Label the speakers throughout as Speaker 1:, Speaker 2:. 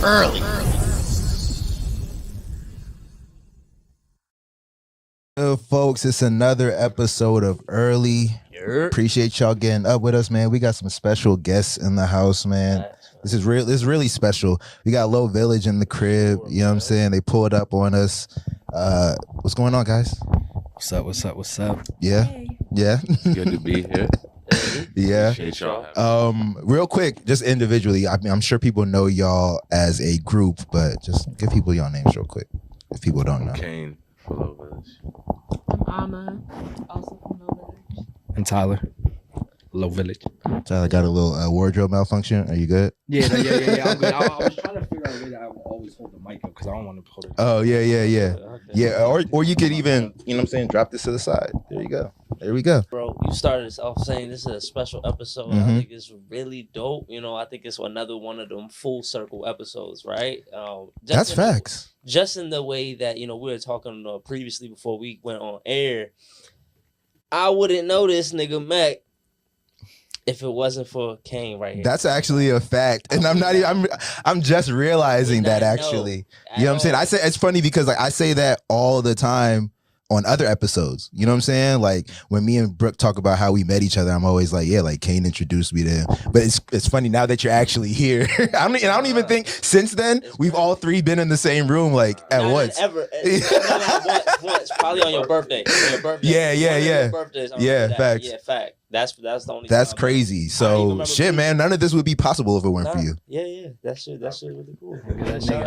Speaker 1: early.
Speaker 2: Folks, it's another episode of Early. Appreciate y'all getting up with us, man. We got some special guests in the house, man. This is really special. We got Low Village in the crib. You know what I'm saying? They pulled up on us. What's going on, guys?
Speaker 3: What's up?
Speaker 2: Yeah.
Speaker 4: Hey.
Speaker 2: Yeah.
Speaker 5: Good to be here.
Speaker 2: Yeah.
Speaker 5: Appreciate y'all.
Speaker 2: Real quick, just individually, I mean, I'm sure people know y'all as a group, but just give people your names real quick if people don't know.
Speaker 5: Kane for Low Village.
Speaker 4: I'm Ama, also from Low Village.
Speaker 3: And Tyler, Low Village.
Speaker 2: Tyler got a little wardrobe malfunction. Are you good?
Speaker 3: Yeah. I'm good. I was trying to figure out a way that I would always hold the mic up because I don't want to hold it.
Speaker 2: Oh, yeah.
Speaker 3: Okay.
Speaker 2: Yeah, or you could even, you know what I'm saying, drop this to the side. There you go. There we go.
Speaker 1: Bro, you started us off saying this is a special episode.
Speaker 2: Mhm.
Speaker 1: I think it's really dope. You know, I think it's another one of them full circle episodes, right?
Speaker 2: That's facts.
Speaker 1: Just in the way that, you know, we were talking previously before we went on air. I wouldn't know this nigga Mac if it wasn't for Kane right here.
Speaker 2: That's actually a fact, and I'm just realizing that actually. You know what I'm saying? I say it's funny because like I say that all the time on other episodes. You know what I'm saying? Like when me and Bruke talk about how we met each other, I'm always like, yeah, like Kane introduced me to him. But it's funny now that you're actually here. I don't even think since then we've all three been in the same room like at once.
Speaker 1: Once, probably on your birthday.
Speaker 2: Yeah.
Speaker 1: Yeah,
Speaker 2: facts.
Speaker 1: Yeah, fact. That's the only.
Speaker 2: That's
Speaker 1: time,
Speaker 2: crazy.
Speaker 1: man.
Speaker 2: So shit, man. None of this would be possible if it weren't for you.
Speaker 1: Yeah. That shit really cool.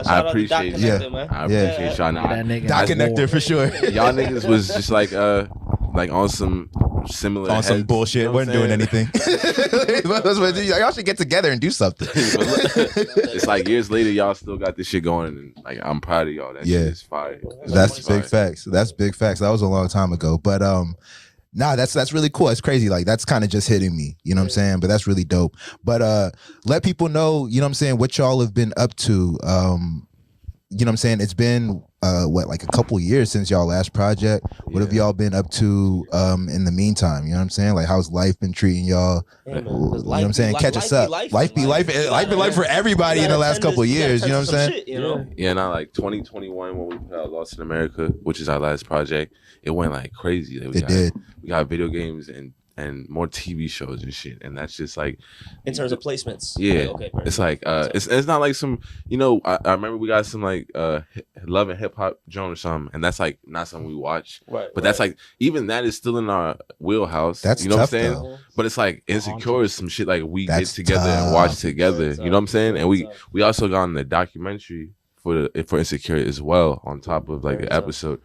Speaker 5: I appreciate
Speaker 1: it.
Speaker 5: you.
Speaker 1: Yeah, man.
Speaker 5: I appreciate y'all.
Speaker 3: That nigga
Speaker 2: Doc
Speaker 3: has
Speaker 2: Connector
Speaker 3: more.
Speaker 2: for sure.
Speaker 5: Y'all niggas was just like on some similar
Speaker 2: On some
Speaker 5: heads,
Speaker 2: bullshit.
Speaker 5: you know what
Speaker 2: Wasn't doing
Speaker 5: I'm
Speaker 2: anything. Y'all should get together and do something.
Speaker 5: It's like years later, y'all still got this shit going, and like I'm proud of y'all. That shit is fire.
Speaker 2: That's
Speaker 5: fire.
Speaker 2: big facts. That's big facts. That was a long time ago. But nah, that's really cool. It's crazy. Like that's kind of just hitting me. You know what I'm saying? But that's really dope. But let people know, you know what I'm saying, what y'all have been up to. You know what I'm saying? It's been like a couple years since y'all last project. What have y'all been up to in the meantime? You know what I'm saying? Like how's life been treating y'all?
Speaker 1: Yeah, man,
Speaker 2: You know
Speaker 1: 'cause
Speaker 2: what I'm saying? Catch us up. Life be life for everybody in the last couple of years. You know what I'm saying?
Speaker 1: Shit, you know?
Speaker 5: Yeah, now like 2021 when we put out Lost in America, which is our last project, it went like crazy. Like, we got video games and more TV shows and shit, and that's just like
Speaker 1: In terms of placements.
Speaker 5: yeah,
Speaker 1: Okay,
Speaker 5: it's like it's not like some, you know, I remember we got some like Love and Hip Hop joint or something, and that's like not something we watch,
Speaker 1: Right.
Speaker 5: but that's like even that is still in our wheelhouse.
Speaker 2: That's
Speaker 5: you know
Speaker 2: tough,
Speaker 5: what I'm saying?
Speaker 2: though.
Speaker 5: But it's like Insecure is some shit like we
Speaker 2: That's
Speaker 5: get together and
Speaker 2: tough.
Speaker 5: watch together.
Speaker 1: That's
Speaker 5: You know what I'm saying?
Speaker 1: tough.
Speaker 5: And
Speaker 1: That's
Speaker 5: we also got on the documentary for Insecure as well on top of like the
Speaker 1: That's tough.
Speaker 5: episode.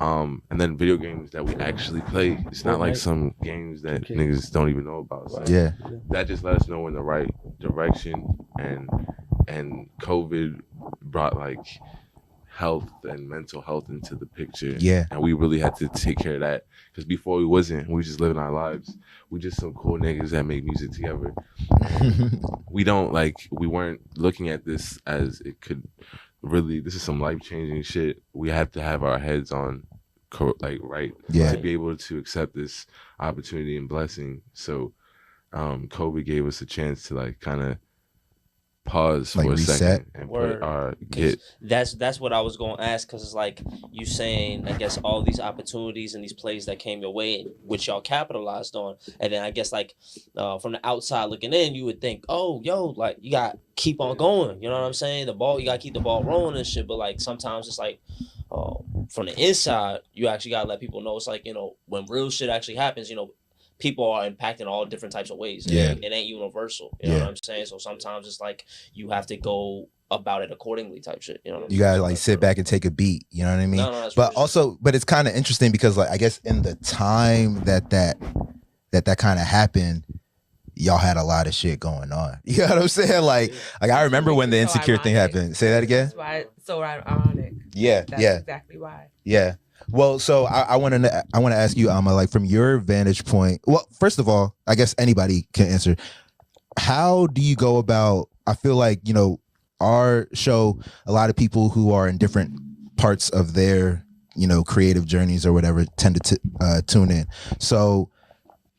Speaker 5: And then video games that we actually play. It's not like some games that niggas don't even know about. So
Speaker 2: Yeah.
Speaker 5: that just let us know in the right direction, and COVID brought like health and mental health into the picture.
Speaker 2: Yeah.
Speaker 5: And we really had to take care of that because before we wasn't. We just living our lives. We just some cool niggas that make music together. We weren't looking at this as it could really, this is some life-changing shit. We had to have our heads on right
Speaker 2: Yeah.
Speaker 5: to be able to accept this opportunity and blessing. So COVID gave us a chance to like kind of pause
Speaker 2: Like
Speaker 5: for a
Speaker 2: reset?
Speaker 5: second and
Speaker 1: Word.
Speaker 5: put our
Speaker 1: 'Cause that's what I was gonna ask, because it's like you saying, I guess, all these opportunities and these plays that came your way, which y'all capitalized on, and then I guess like from the outside looking in, you would think, oh, yo, like you got to keep on going. You know what I'm saying? You got to keep the ball rolling and shit. But like sometimes it's like from the inside, you actually got to let people know. It's like, you know, when real shit actually happens, you know, people are impacted all different types of ways.
Speaker 2: Yeah.
Speaker 1: It ain't universal. You know what I'm saying? So sometimes it's like you have to go about it accordingly type shit. You know what I'm
Speaker 2: You
Speaker 1: saying?
Speaker 2: gotta like sit back and take a beat. You know what I mean?
Speaker 1: No, that's
Speaker 2: But
Speaker 1: real
Speaker 2: also, but it's kind of interesting because like I guess in the time that kind of happened, y'all had a lot of shit going on. You know what I'm saying? Like I remember when the
Speaker 4: So
Speaker 2: Insecure thing
Speaker 4: ironic.
Speaker 2: happened. Say that again.
Speaker 4: That's why it's so ironic.
Speaker 2: Yeah,
Speaker 4: That's
Speaker 2: yeah,
Speaker 4: exactly why.
Speaker 2: yeah. Well, so I want to ask you, Alma, like from your vantage point. Well, first of all, I guess anybody can answer. How do you go about? I feel like, you know, our show, a lot of people who are in different parts of their, you know, creative journeys or whatever tend to tune in. So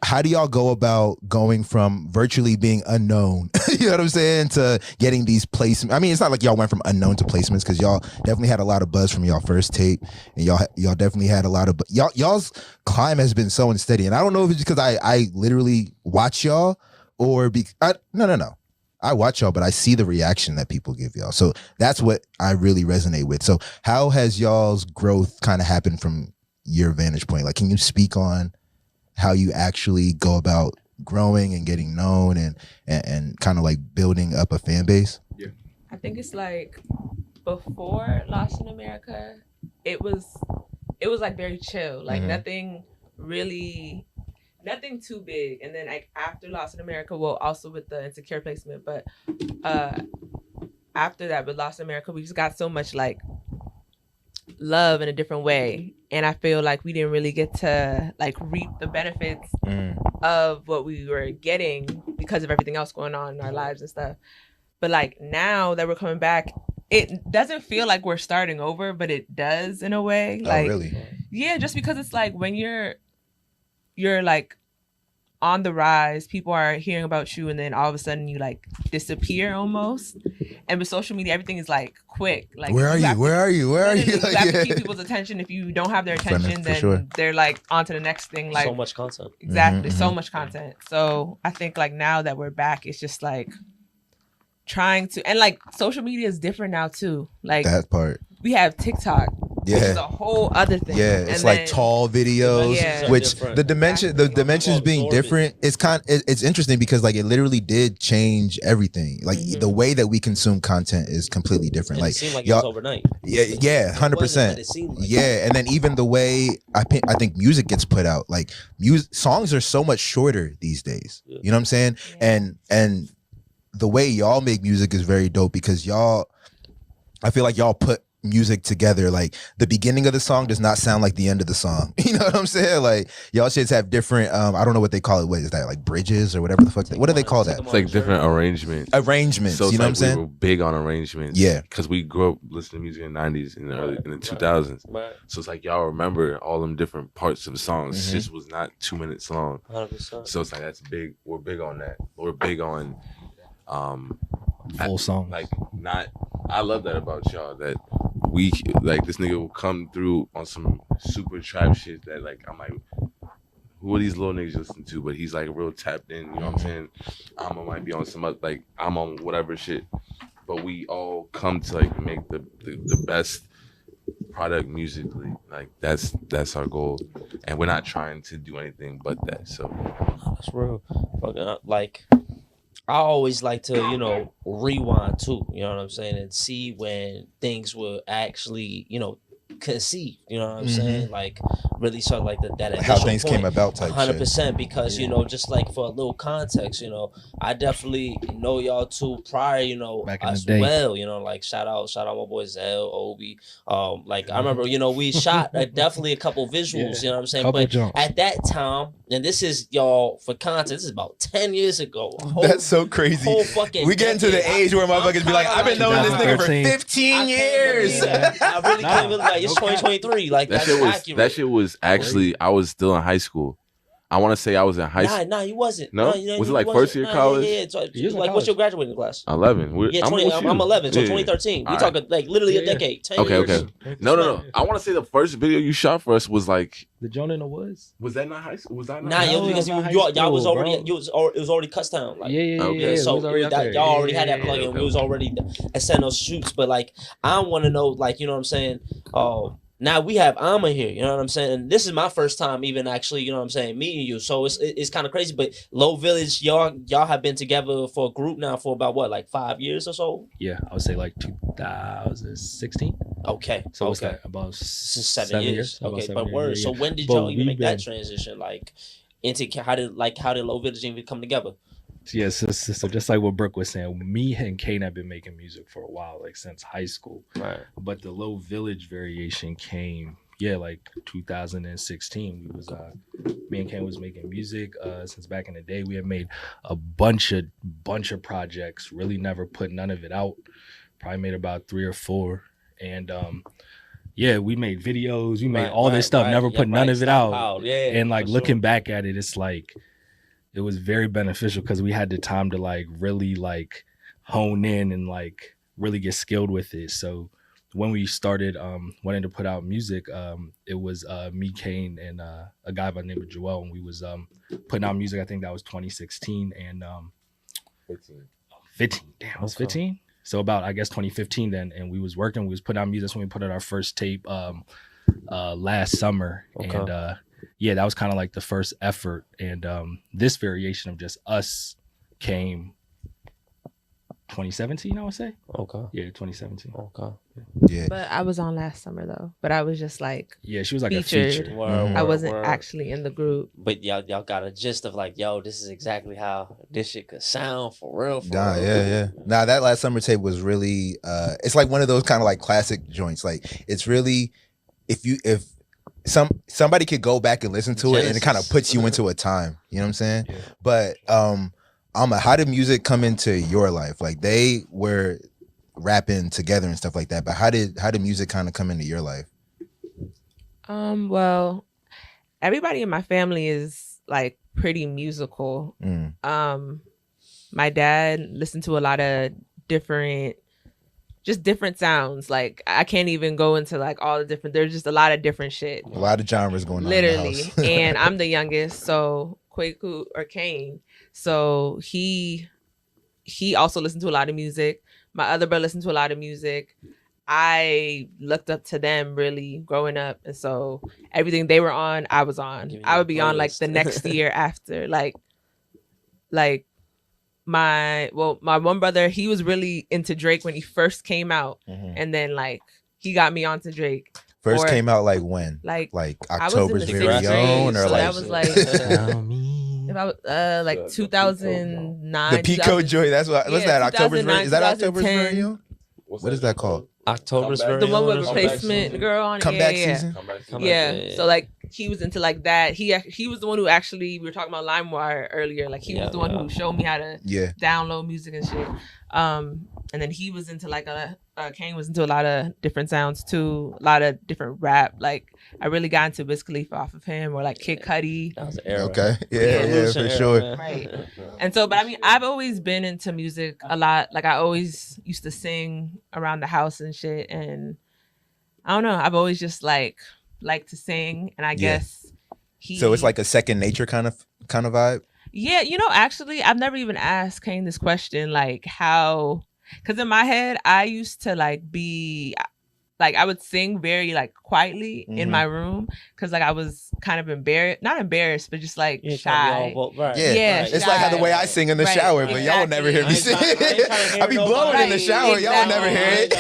Speaker 2: how do y'all go about going from virtually being unknown, you know what I'm saying, to getting these placements? I mean, it's not like y'all went from unknown to placements, because y'all definitely had a lot of buzz from y'all first tape, and y'all definitely had a lot of y'all's climb has been so unsteady. And I don't know if it's because I literally watch y'all, or no. I watch y'all, but I see the reaction that people give y'all. So that's what I really resonate with. So how has y'all's growth kind of happened from your vantage point? Like, can you speak on how you actually go about growing and getting known and kind of like building up a fan base?
Speaker 3: Yeah.
Speaker 4: I think it's like before Lost in America, it was like very chill, like nothing too big. And then like after Lost in America, well, also with the Insecure placement, but after that with Lost in America, we just got so much like love in a different way, and I feel like we didn't really get to like reap the benefits of what we were getting because of everything else going on in our lives and stuff. But like now that we're coming back, it doesn't feel like we're starting over, but it does in a way. Like,
Speaker 2: really?
Speaker 4: Yeah, just because it's like when you're like on the rise, people are hearing about you, and then all of a sudden you like disappear almost. And with social media, everything is like quick. Like,
Speaker 2: where are you?
Speaker 4: You have to keep people's attention. If you don't have their attention, then they're like on to the next thing. Like,
Speaker 1: so much content.
Speaker 4: Exactly, so much content. So I think like now that we're back, it's just like trying to, and like social media is different now too. Like that part. We have TikTok. Which is a whole other thing.
Speaker 2: Yeah, it's like tall videos, which the dimensions being different. It's interesting because like it literally did change everything. Like the way that we consume content is completely different.
Speaker 1: And
Speaker 2: like
Speaker 1: it seemed like it was overnight.
Speaker 2: Yeah, 100%. Yeah, and then even the way I think music gets put out, like songs are so much shorter these days. You know what I'm saying? Yeah. And the way y'all make music is very dope because I feel like y'all put music together. Like the beginning of the song does not sound like the end of the song. You know what I'm saying? Like y'all shits have different I don't know what they call it. What is that, like bridges or whatever the fuck what do they call that?
Speaker 5: It's like different arrangements.
Speaker 2: So you know what I'm saying?
Speaker 5: We were big on arrangements.
Speaker 2: Yeah,
Speaker 5: because we grew up listening to music in the 90s and in the 2000s. So it's like y'all remember all them different parts of the songs. It just was not 2 minutes long.
Speaker 1: 100%.
Speaker 5: So it's like that's big. We're big on that. We're big on
Speaker 3: full song.
Speaker 5: Like I love that about y'all, that we like this nigga will come through on some super trap shit that like I'm like, who are these little niggas listening to? But he's like real tapped in, you know what I'm saying? I might be on some other, like I'm on whatever shit, but we all come to like make the best product musically. Like that's our goal, and we're not trying to do anything but that. So
Speaker 1: that's real. Like I always like to, rewind too, you know what I'm saying, and see when things were actually, conceived, you know what I'm saying, like really sort of like that
Speaker 2: how things came about type
Speaker 1: 100%, because just like for a little context, I definitely know y'all two prior,
Speaker 3: back in
Speaker 1: as
Speaker 3: the day.
Speaker 1: well, like shout out my boy Zell, Obi, like I remember, we shot definitely a couple visuals, you know what I'm saying,
Speaker 3: couple
Speaker 1: but
Speaker 3: jumps.
Speaker 1: at that time, and this is y'all for context, this is about 10 years ago.
Speaker 2: That's so crazy. We get into the age where motherfuckers be like, I've been knowing this nigga for 15 years.
Speaker 1: I really can't believe, like, it's 2023. Like that's accurate.
Speaker 5: That shit was actually, I was still in high school. I want to say I was in high school.
Speaker 1: Nah, you wasn't.
Speaker 5: No? Was it like first year college?
Speaker 1: Yeah. Like, what's your graduating class?
Speaker 5: 11.
Speaker 1: I'm 11, so 2013. We talking like literally a decade. 10 years.
Speaker 5: Okay. No. I want to say the first video you shot for us was like
Speaker 3: the joint in the woods.
Speaker 5: Was that not high school? Was that not?
Speaker 1: Nah, because y'all was already it was already Custom. Like,
Speaker 3: yeah.
Speaker 1: So y'all already had that plug-in. We was already sending those shoots, but like I want to know, like, you know what I'm saying? Now we have Amma here, you know what I'm saying? And this is my first time even actually, you know what I'm saying, meeting you. So it's kind of crazy. But Low Village, y'all have been together for a group now for about what, like 5 years or so?
Speaker 3: Yeah, I would say like 2016.
Speaker 1: Okay.
Speaker 3: So what's that? About
Speaker 1: 7 years. Okay,
Speaker 3: 7
Speaker 1: but
Speaker 3: years,
Speaker 1: word.
Speaker 3: yeah.
Speaker 1: So when did y'all even make that transition? Like into how did Low Village even come together?
Speaker 3: Yes, so just like what Bruke was saying, me and Kane have been making music for a while, like since high school.
Speaker 1: Right.
Speaker 3: But the Low Village variation came, like 2016. We was me and Kane was making music since back in the day. We had made a bunch of projects, really never put none of it out. Probably made about 3 or 4. And we made videos, we made all this stuff, never put none of it out.
Speaker 1: Yeah,
Speaker 3: and like looking back at it, it's like it was very beneficial because we had the time to like really like hone in and like really get skilled with it. So when we started wanting to put out music, it was me, Kane, and a guy by the name of Joel, and we was putting out music. I think that was 2016 and 15. Damn, it was 15. So about, I guess, 2015 then, and we was working. We was putting out music. That's when we put out our first tape last summer, and yeah, that was kind of like the first effort. And this variation of just us came 2017, I would say.
Speaker 1: Okay.
Speaker 3: Yeah, 2017.
Speaker 1: Okay.
Speaker 2: Yeah.
Speaker 4: But I was on last summer though. But I was just like
Speaker 3: Yeah, she was like
Speaker 4: featured.
Speaker 3: a feature.
Speaker 4: I wasn't actually in the group.
Speaker 1: But y'all got a gist of like, yo, this is exactly how this shit could sound for real.
Speaker 2: Nah, yeah. Nah, that last summer tape was really it's like one of those kind of like classic joints. Like it's really if somebody could go back and listen to it and it kind of puts you into a time. You know what I'm saying?
Speaker 3: Yeah.
Speaker 2: But how did music come into your life? Like they were rapping together and stuff like that, but how did music kind of come into your life?
Speaker 4: Well, everybody in my family is like pretty musical. My dad listened to a lot of different sounds. Like I can't even go into like all the different, there's just a lot of different shit.
Speaker 2: A lot of genres going on.
Speaker 4: Literally.
Speaker 2: In the house.
Speaker 4: And I'm the youngest, so Kwaku or Kane. So he also listened to a lot of music. My other brother listened to a lot of music. I looked up to them really growing up, and so everything they were on, I was on. I would be on like the next year after. Like my one brother, he was really into Drake when he first came out, and then like he got me onto Drake.
Speaker 2: First came out like when?
Speaker 4: Like
Speaker 2: October's
Speaker 4: I was in the
Speaker 2: Very
Speaker 4: sixth grade,
Speaker 2: Own, or
Speaker 4: so
Speaker 2: like
Speaker 4: that was like if I was like 2009.
Speaker 2: the Pico Joy. That's what. What's that? October's Very. Is that October's
Speaker 4: 2010.
Speaker 2: Very Own? What is that called?
Speaker 1: October's
Speaker 5: Comeback.
Speaker 1: Very
Speaker 4: The one with
Speaker 1: Own or something?
Speaker 4: replacement girl on it.
Speaker 2: Comeback
Speaker 4: yeah.
Speaker 2: season.
Speaker 1: Comeback.
Speaker 4: So like he was into like that. He was the one who actually, we were talking about LimeWire earlier. Like he was the one who showed me how to download music and shit. And then he was into like Kane was into a lot of different sounds too, a lot of different rap. Like I really got into Wiz Khalifa off of him, or like Kid Cudi.
Speaker 1: That was the era.
Speaker 2: Okay, yeah, for sure.
Speaker 4: Right. And so, but I mean, I've always been into music a lot. Like I always used to sing around the house and shit. And I don't know, I've always just like to sing. And I guess
Speaker 2: so it's like a second nature kind of vibe.
Speaker 4: Yeah, actually, I've never even asked Kane this question, like how, because in my head, I used to like be, like I would sing very like quietly in my room, because like I was kind of not embarrassed, but just like shy.
Speaker 2: Yeah, it's like how the way I sing in the shower, but y'all will never hear me sing. I be blowing in the shower, y'all will never hear it.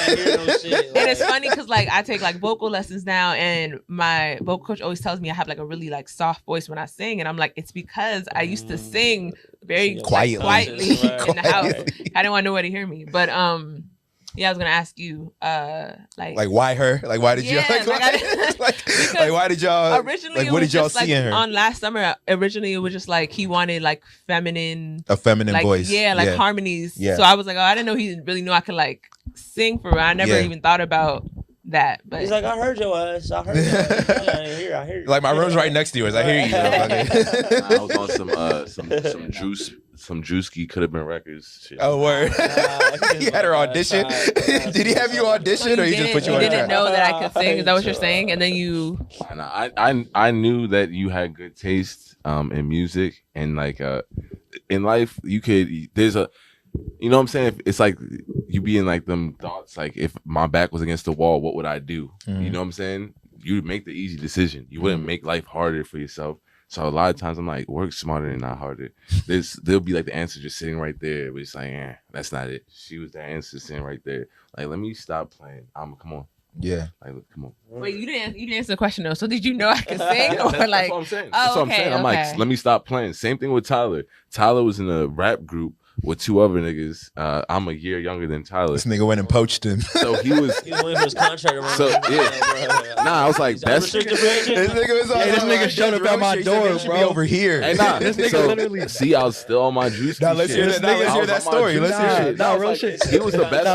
Speaker 4: And it's funny because like I take like vocal lessons now, and my vocal coach always tells me I have like a really like soft voice when I sing, and I'm like, it's because I used to sing very quietly in the house. I didn't want nobody to hear me, but yeah, I was gonna ask you, like
Speaker 2: why her? Like why did you? Like why did y'all?
Speaker 4: Originally,
Speaker 2: like what did y'all see
Speaker 4: like,
Speaker 2: in her?
Speaker 4: On last summer, originally it was just like he wanted like a feminine
Speaker 2: like, voice,
Speaker 4: harmonies. Yeah. So I was like, oh, I didn't know he really knew I could like sing for real. I never even thought about that. But
Speaker 1: he's like, I heard your ass. I heard your ass. I hear you.
Speaker 2: Like my room's right next to yours. I hear you.
Speaker 5: I was on some juice. Some Drewski could have been records. Shit.
Speaker 2: Oh, word. He had her audition. Did he have you audition, or he just put you on?
Speaker 4: You didn't know that I could sing. Is that what you're saying? And then you.
Speaker 5: And I knew that you had good taste in music, and like in life you could. There's a, you know what I'm saying? It's like you be in like them thoughts. Like if my back was against the wall, what would I do? You know what I'm saying? You'd make the easy decision. You wouldn't make life harder for yourself. So a lot of times I'm like, work smarter and not harder. There'll be like the answer just sitting right there, but it's like, that's not it. She was the answer sitting right there. Like, let me stop playing. Come on.
Speaker 2: Yeah.
Speaker 5: Like, look, come on.
Speaker 4: Wait, you didn't answer the question though. So did you know I could sing, or
Speaker 5: that's
Speaker 4: like?
Speaker 5: What I'm saying.
Speaker 4: Oh,
Speaker 5: that's what I'm saying. I'm
Speaker 4: okay.
Speaker 5: like, let me stop playing. Same thing with Tyler. Tyler was in a rap group with two other niggas. I'm a year younger than Tyler.
Speaker 2: This nigga went and poached him.
Speaker 5: So he was
Speaker 1: waiting for his contract around.
Speaker 5: So yeah. Nah, I was like,
Speaker 2: this nigga showed up at my door, bro. Over here.
Speaker 5: Hey, nah. This nigga literally. See, I was still on my juice.
Speaker 2: Nah, let's hear that. Let's hear that story. Let's hear it.
Speaker 5: Nah, real shit. He was the best.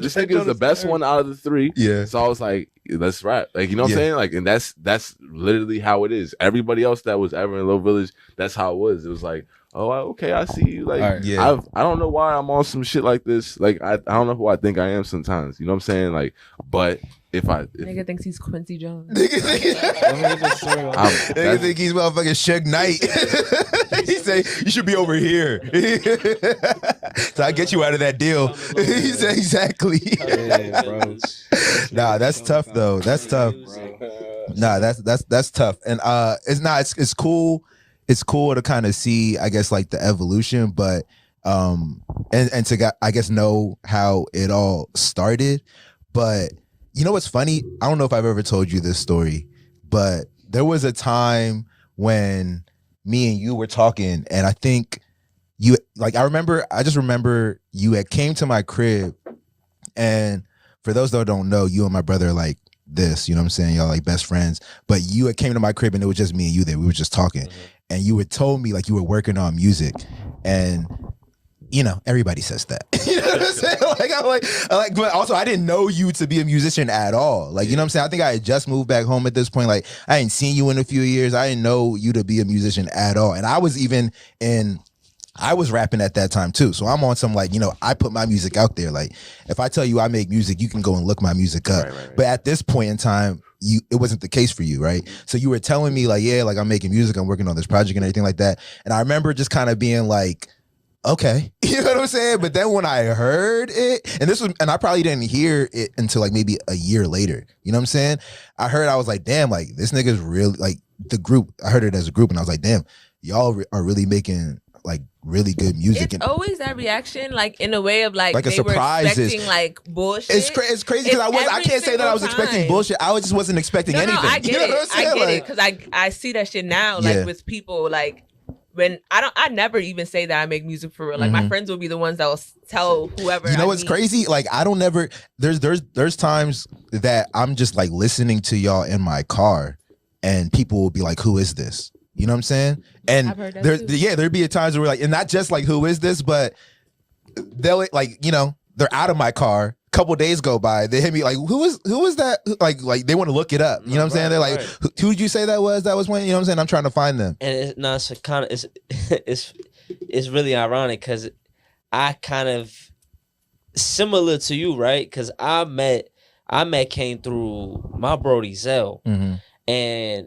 Speaker 5: This nigga was the best one out of the three.
Speaker 2: Yeah.
Speaker 5: So I was like, let's rap. Like, you know what I'm saying? Like, and that's literally how it is. Everybody else that was ever in Low Village, that's how it was. It was like, oh, okay, I see you. Like,
Speaker 3: Right.
Speaker 2: Yeah.
Speaker 5: I don't know why I'm on some shit like this. Like, I don't know who I think I am sometimes. You know what I'm saying? Like, but if
Speaker 4: Nigga thinks he's Quincy Jones.
Speaker 2: Nigga think he's motherfucking Suge Knight. He say you should be over here. So I get you out of that deal. He said exactly.
Speaker 3: Yeah, bro.
Speaker 2: Nah, that's tough though. That's tough. Nah, that's tough. And it's cool. It's cool to kind of see, I guess, like the evolution, but and to I guess know how it all started. But you know what's funny? I don't know if I've ever told you this story, but there was a time when me and you were talking, and I think you I just remember you had came to my crib, and for those that don't know, you and my brother are like this, you know what I'm saying? Y'all like best friends. But you had came to my crib and it was just me and you there. We were just talking. And you had told me like you were working on music. And you know, everybody says that. You know what I'm saying? Like, but also I didn't know you to be a musician at all. Like, you know what I'm saying? I think I had just moved back home at this point. Like, I ain't seen you in a few years. I didn't know you to be a musician at all. And I was rapping at that time too. So I'm on some like, you know, I put my music out there. Like, if I tell you I make music, you can go and look my music up. Right. But at this point in time, it wasn't the case for you, right? So you were telling me like, yeah, like I'm making music, I'm working on this project and everything like that. And I remember just kind of being like, okay, you know what I'm saying? But then when I heard it, and I probably didn't hear it until like maybe a year later, you know what I'm saying? I was like, damn, like this nigga's really like the group. I heard it as a group and I was like, damn, y'all are really making like really good music.
Speaker 4: It's always that reaction, like in a way of like
Speaker 2: a
Speaker 4: they
Speaker 2: surprise.
Speaker 4: were expecting like bullshit.
Speaker 2: It's crazy because I can't say that I was expecting bullshit. I just wasn't expecting anything.
Speaker 4: I get
Speaker 2: you know
Speaker 4: it.
Speaker 2: What I'm saying?
Speaker 4: I get it because I see that shit now, like with people like. When I never even say that I make music for real. Like my friends will be the ones that will tell whoever.
Speaker 2: You know what's crazy? Like I don't never. There's times that I'm just like listening to y'all in my car, and people will be like, "Who is this?" You know what I'm saying? And
Speaker 4: I've heard that too.
Speaker 2: There'd be a times where we're like, and not just like, "Who is this?" But they'll like, you know, they're out of my car. Couple days go by, they hit me like, who is that? Like they want to look it up. You know what I'm saying? They're like, who did you say that was? That was when, you know what I'm saying? I'm trying to find them.
Speaker 1: And it's really ironic because I kind of similar to you, right? Because I met Kane through my brody Zell, and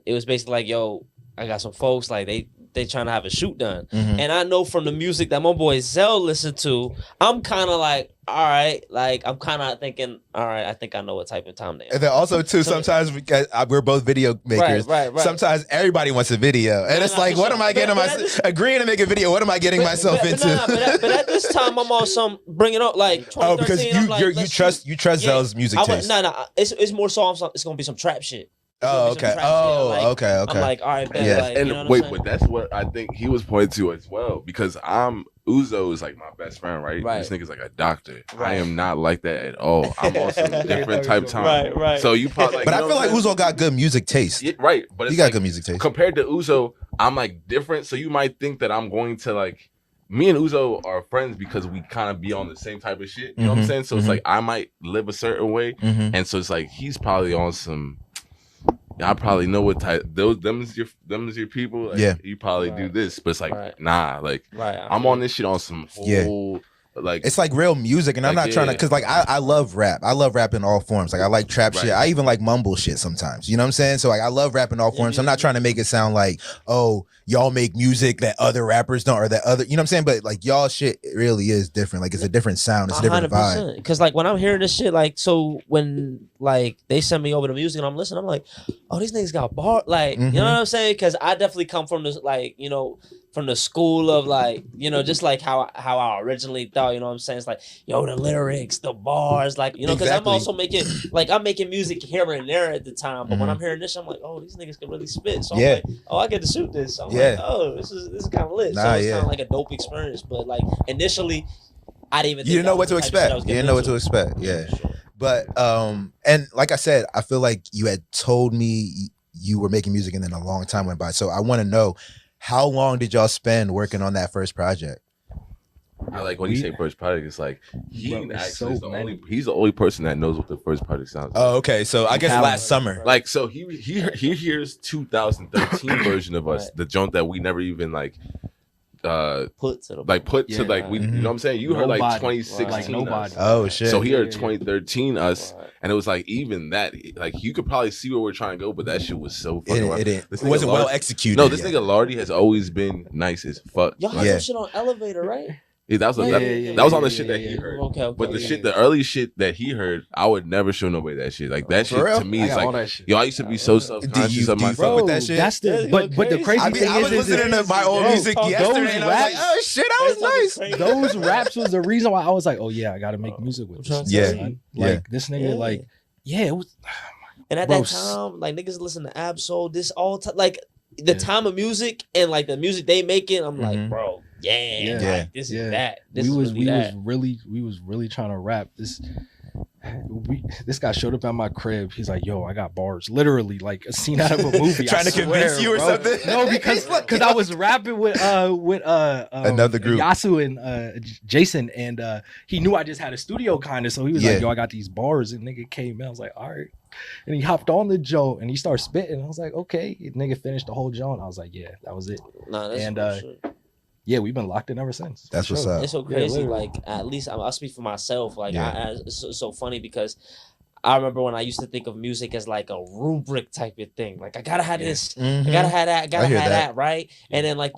Speaker 1: it was basically like, yo, I got some folks like they trying to have a shoot done, and I know from the music that my boy Zell listened to, I'm kind of like, all right, like I'm kind of thinking, all right, I think I know what type of time they are.
Speaker 2: And then also too, sometimes we're both video makers.
Speaker 1: Right.
Speaker 2: Sometimes everybody wants a video, and it's like, what am I getting agreeing to make a video? What am I getting myself into?
Speaker 1: But at this time, I'm on some bringing up like 2013.
Speaker 2: Because you trust Zell's music taste.
Speaker 1: No, it's more so it's gonna be some trap shit.
Speaker 2: Oh, okay. Okay.
Speaker 1: I'm like, all right, bet.
Speaker 2: Yeah.
Speaker 1: Like,
Speaker 5: and
Speaker 1: you know
Speaker 5: wait, but that's what I think he was pointing to as well, because Uzo is like my best friend, right? This nigga's like a doctor. I am not like that at all. I'm on some different type of time.
Speaker 1: Right.
Speaker 5: So you probably, like,
Speaker 2: but I feel like Uzo got good music taste.
Speaker 5: Yeah, right, but it's
Speaker 2: he got
Speaker 5: like,
Speaker 2: good music taste.
Speaker 5: Compared to Uzo, I'm like different. So you might think that I'm going to like. Me and Uzo are friends because we kind of be on the same type of shit. You know what I'm saying? So it's like I might live a certain way, and so it's like he's probably on some. I probably know what type them is your people. Like, you probably do this, but it's like nah, like I'm on this shit on some whole like
Speaker 2: it's like real music, and I'm not trying to, because like I love rap. I love rap in all forms. Like I like trap shit. I even like mumble shit sometimes. You know what I'm saying? So like I love rap in all forms. So I'm not trying to make it sound like, oh, y'all make music that other rappers don't, or that other, you know what I'm saying? But like y'all shit, it really is different. Like it's a different sound. It's a different vibe.
Speaker 1: Because like when I'm hearing this shit, like so when like they send me over the music and I'm listening, I'm like, oh, these niggas got bar. Like you know what I'm saying? Because I definitely come from this, like, you know, from the school of like, you know, just like how I originally thought, you know what I'm saying? It's like, yo, the lyrics, the bars, like, you know, because I'm also making, like, I'm making music here and there at the time. But when I'm hearing this, I'm like, oh, these niggas can really spit. So I'm like, oh, I get to shoot this. So I'm like, oh, this is kind of lit. So it's kind of like a dope experience. But like initially, I didn't even think
Speaker 2: you didn't know what to expect. You didn't know what to expect. Yeah. Sure. But and like I said, I feel like you had told me you were making music and then a long time went by. So I want to know, how long did y'all spend working on that first project?
Speaker 5: I like when you say first project, it's like he's the only person that knows what the first project sounds like.
Speaker 2: Oh, okay. So I guess last summer.
Speaker 5: Like, so he hears 2013 version of us, the joint that we never even like
Speaker 1: Put to the
Speaker 5: to like we, you know what I'm saying? You heard like
Speaker 3: Nobody.
Speaker 5: 2016,
Speaker 3: Like nobody.
Speaker 2: Oh shit.
Speaker 5: So he heard
Speaker 3: Yeah.
Speaker 5: 2013 us,
Speaker 1: Right.
Speaker 5: and it was like even that, like you could probably see where we're trying to go, but that shit was so fucking.
Speaker 2: it
Speaker 5: This
Speaker 2: wasn't
Speaker 5: nigga
Speaker 2: well
Speaker 5: Lardy-
Speaker 2: executed.
Speaker 5: No, this
Speaker 2: yet.
Speaker 5: nigga Lardy has always been nice as fuck.
Speaker 1: Y'all had
Speaker 2: Yeah.
Speaker 1: some shit on Elevator, right?
Speaker 5: Yeah, that was that was on the shit that he heard.
Speaker 1: Okay.
Speaker 5: But the shit, the early shit that he heard, I would never show nobody that shit. Like that
Speaker 2: For
Speaker 5: shit
Speaker 2: real?
Speaker 5: to me
Speaker 3: I
Speaker 5: is
Speaker 3: got all
Speaker 5: like,
Speaker 3: that shit.
Speaker 5: yo, I used to be so self-conscious of
Speaker 2: do you
Speaker 5: myself.
Speaker 2: fuck with that shit?
Speaker 3: That's the
Speaker 1: Yeah,
Speaker 3: but the
Speaker 1: crazy.
Speaker 3: crazy
Speaker 2: I mean,
Speaker 3: thing
Speaker 2: I was
Speaker 3: is
Speaker 2: listening to my old
Speaker 1: Bro,
Speaker 2: music
Speaker 1: those
Speaker 2: yesterday, and I was like,
Speaker 3: raps-
Speaker 2: oh shit, that was nice.
Speaker 3: those raps was the reason why I was like, oh yeah, I got to make music with
Speaker 1: I'm
Speaker 3: this.
Speaker 1: trying
Speaker 2: to
Speaker 1: tell
Speaker 3: son.
Speaker 2: you.
Speaker 3: Like this nigga, like it was.
Speaker 1: And at
Speaker 3: Bro,
Speaker 1: that time, like niggas listen to Absol, this all time, like the time of music and like the music they making. I'm like,
Speaker 2: Mhm.
Speaker 1: bro, yeah,
Speaker 3: Yeah.
Speaker 1: like, this is that. This
Speaker 3: we
Speaker 1: is
Speaker 3: was
Speaker 1: really that.
Speaker 3: we was really trying to rap this. This guy showed up at my crib. He's like, "Yo, I got bars." Literally, like a scene out of a movie.
Speaker 2: Trying to convince you or
Speaker 3: bro.
Speaker 2: something?
Speaker 3: No, because I was rapping with
Speaker 2: Another group.
Speaker 3: Yasu and Jason, and he knew I just had a studio kind of, so he was
Speaker 2: Yeah.
Speaker 3: like, "Yo, I got these bars," and nigga came in. I was like, "All right," and he hopped on the joint and he started spitting. I was like, "Okay," nigga finished the whole joint. I was like, "Yeah, that was it."
Speaker 1: Nah, that's
Speaker 3: and,
Speaker 1: some shit.
Speaker 3: Yeah, we've been locked in ever since.
Speaker 2: That's
Speaker 3: For
Speaker 2: what's
Speaker 3: sure.
Speaker 2: up.
Speaker 1: It's so
Speaker 3: Yeah,
Speaker 1: crazy.
Speaker 3: literally.
Speaker 1: Like at least I'll speak for myself. Like
Speaker 2: Yeah.
Speaker 1: it's so funny because I remember when I used to think of music as like a rubric type of thing. Like I gotta have this, I gotta have that, I gotta
Speaker 2: hear
Speaker 1: have
Speaker 2: that.
Speaker 1: that, right? And then like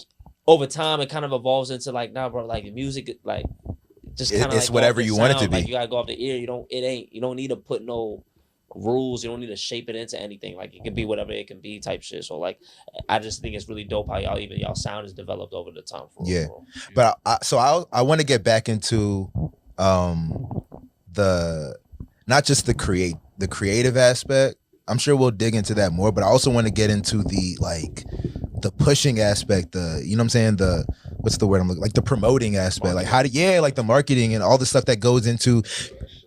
Speaker 1: over time, it kind of evolves into like, nah, bro, like music, like just kind of
Speaker 2: It's
Speaker 1: like
Speaker 2: whatever you want it to
Speaker 1: Like
Speaker 2: be.
Speaker 1: you gotta go off the ear. You don't need to put no rules. You don't need to shape it into anything. Like it can be whatever it can be type shit. So like I just think it's really dope how y'all sound is developed over the time. For
Speaker 2: Yeah.
Speaker 1: real.
Speaker 2: But I want to get back into the not just the creative aspect. I'm sure we'll dig into that more, but I also want to get into the pushing aspect, you know what I'm saying, what's the word I'm looking, like the promoting aspect, like like the marketing and all the stuff that goes into.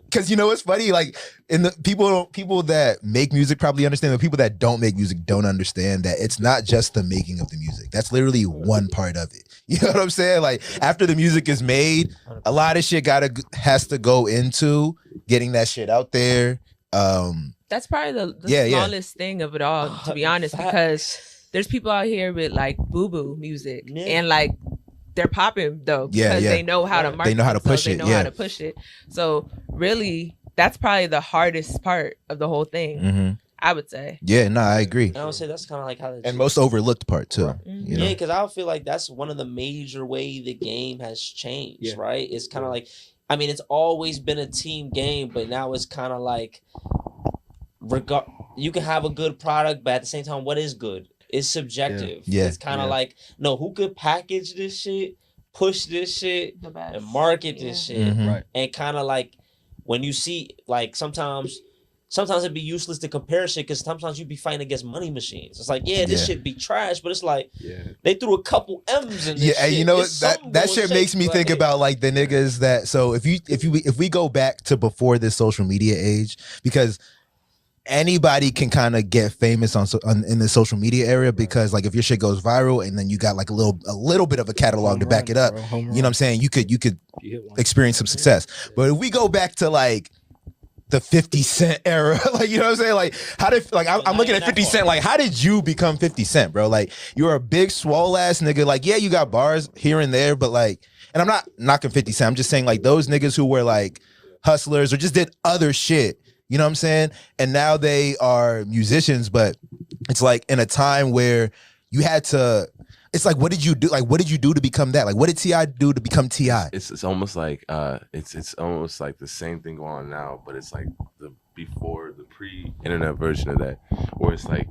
Speaker 2: Because you know what's funny, like in the people that make music probably understand, but people that don't make music don't understand that it's not just the making of the music. That's literally one part of it. You know what I'm saying? Like after the music is made, a lot of shit has to go into getting that shit out there.
Speaker 4: That's probably the
Speaker 2: Yeah, yeah.
Speaker 4: smallest thing of it all, to be honest, because there's people out here with like boo-boo music
Speaker 1: Yeah.
Speaker 4: and like they're popping though because
Speaker 2: Yeah, yeah.
Speaker 4: they know how to market
Speaker 2: They know how to
Speaker 4: themselves,
Speaker 2: push
Speaker 4: they
Speaker 2: it,
Speaker 4: know
Speaker 2: yeah.
Speaker 4: how to push it. So really, that's probably the hardest part of the whole thing,
Speaker 2: Mm-hmm.
Speaker 4: I would say.
Speaker 2: Yeah, no, I agree.
Speaker 1: And I would say that's kind of like how
Speaker 2: And most overlooked part too.
Speaker 4: Mhm.
Speaker 2: You know?
Speaker 1: Yeah, because I feel like that's one of the major way the game has changed,
Speaker 3: Yeah.
Speaker 1: right? It's kind of like, I mean, it's always been a team game, but now it's kind of like, you can have a good product, but at the same time, what is good? It's subjective.
Speaker 2: Yeah.
Speaker 1: It's kind of
Speaker 3: Yeah.
Speaker 1: like, no, who could package this shit, push this shit,
Speaker 4: The best.
Speaker 1: and market this shit,
Speaker 2: Mhm.
Speaker 3: Right.
Speaker 1: and kind of like when you see like sometimes it'd be useless to compare shit because sometimes you'd be fighting against money machines. It's like, yeah, this
Speaker 2: Yeah.
Speaker 1: shit be trash, but it's like
Speaker 3: Yeah.
Speaker 1: they threw a couple M's in this
Speaker 2: Yeah, and
Speaker 1: shit.
Speaker 2: you know
Speaker 1: It's something
Speaker 2: that
Speaker 1: going
Speaker 2: shit makes
Speaker 1: shape,
Speaker 2: me think
Speaker 1: like-
Speaker 2: about like the niggas that. So if we go back to before this social media age, because anybody can kind of get famous in the social media area, because like if your shit goes viral and then you got like a little bit of a catalog to back it up, you know what I'm saying, you could experience some success. But if we go back to like the 50 Cent era, like, you know what I'm saying, like how did, like I'm looking at 50 Cent, like how did you become 50 Cent, bro? Like you're a big swole ass nigga, like yeah, you got bars here and there, but like, and I'm not knocking 50 Cent, I'm just saying like those niggas who were like hustlers or just did other shit, you know what I'm saying, and now they are musicians, but it's like in a time where you had to, it's like, what did you do? Like, what did you do to become that? Like, what did T.I. do to become T.I.?
Speaker 5: It's almost like it's almost like the same thing going on now, but it's like the pre-internet version of that, where it's like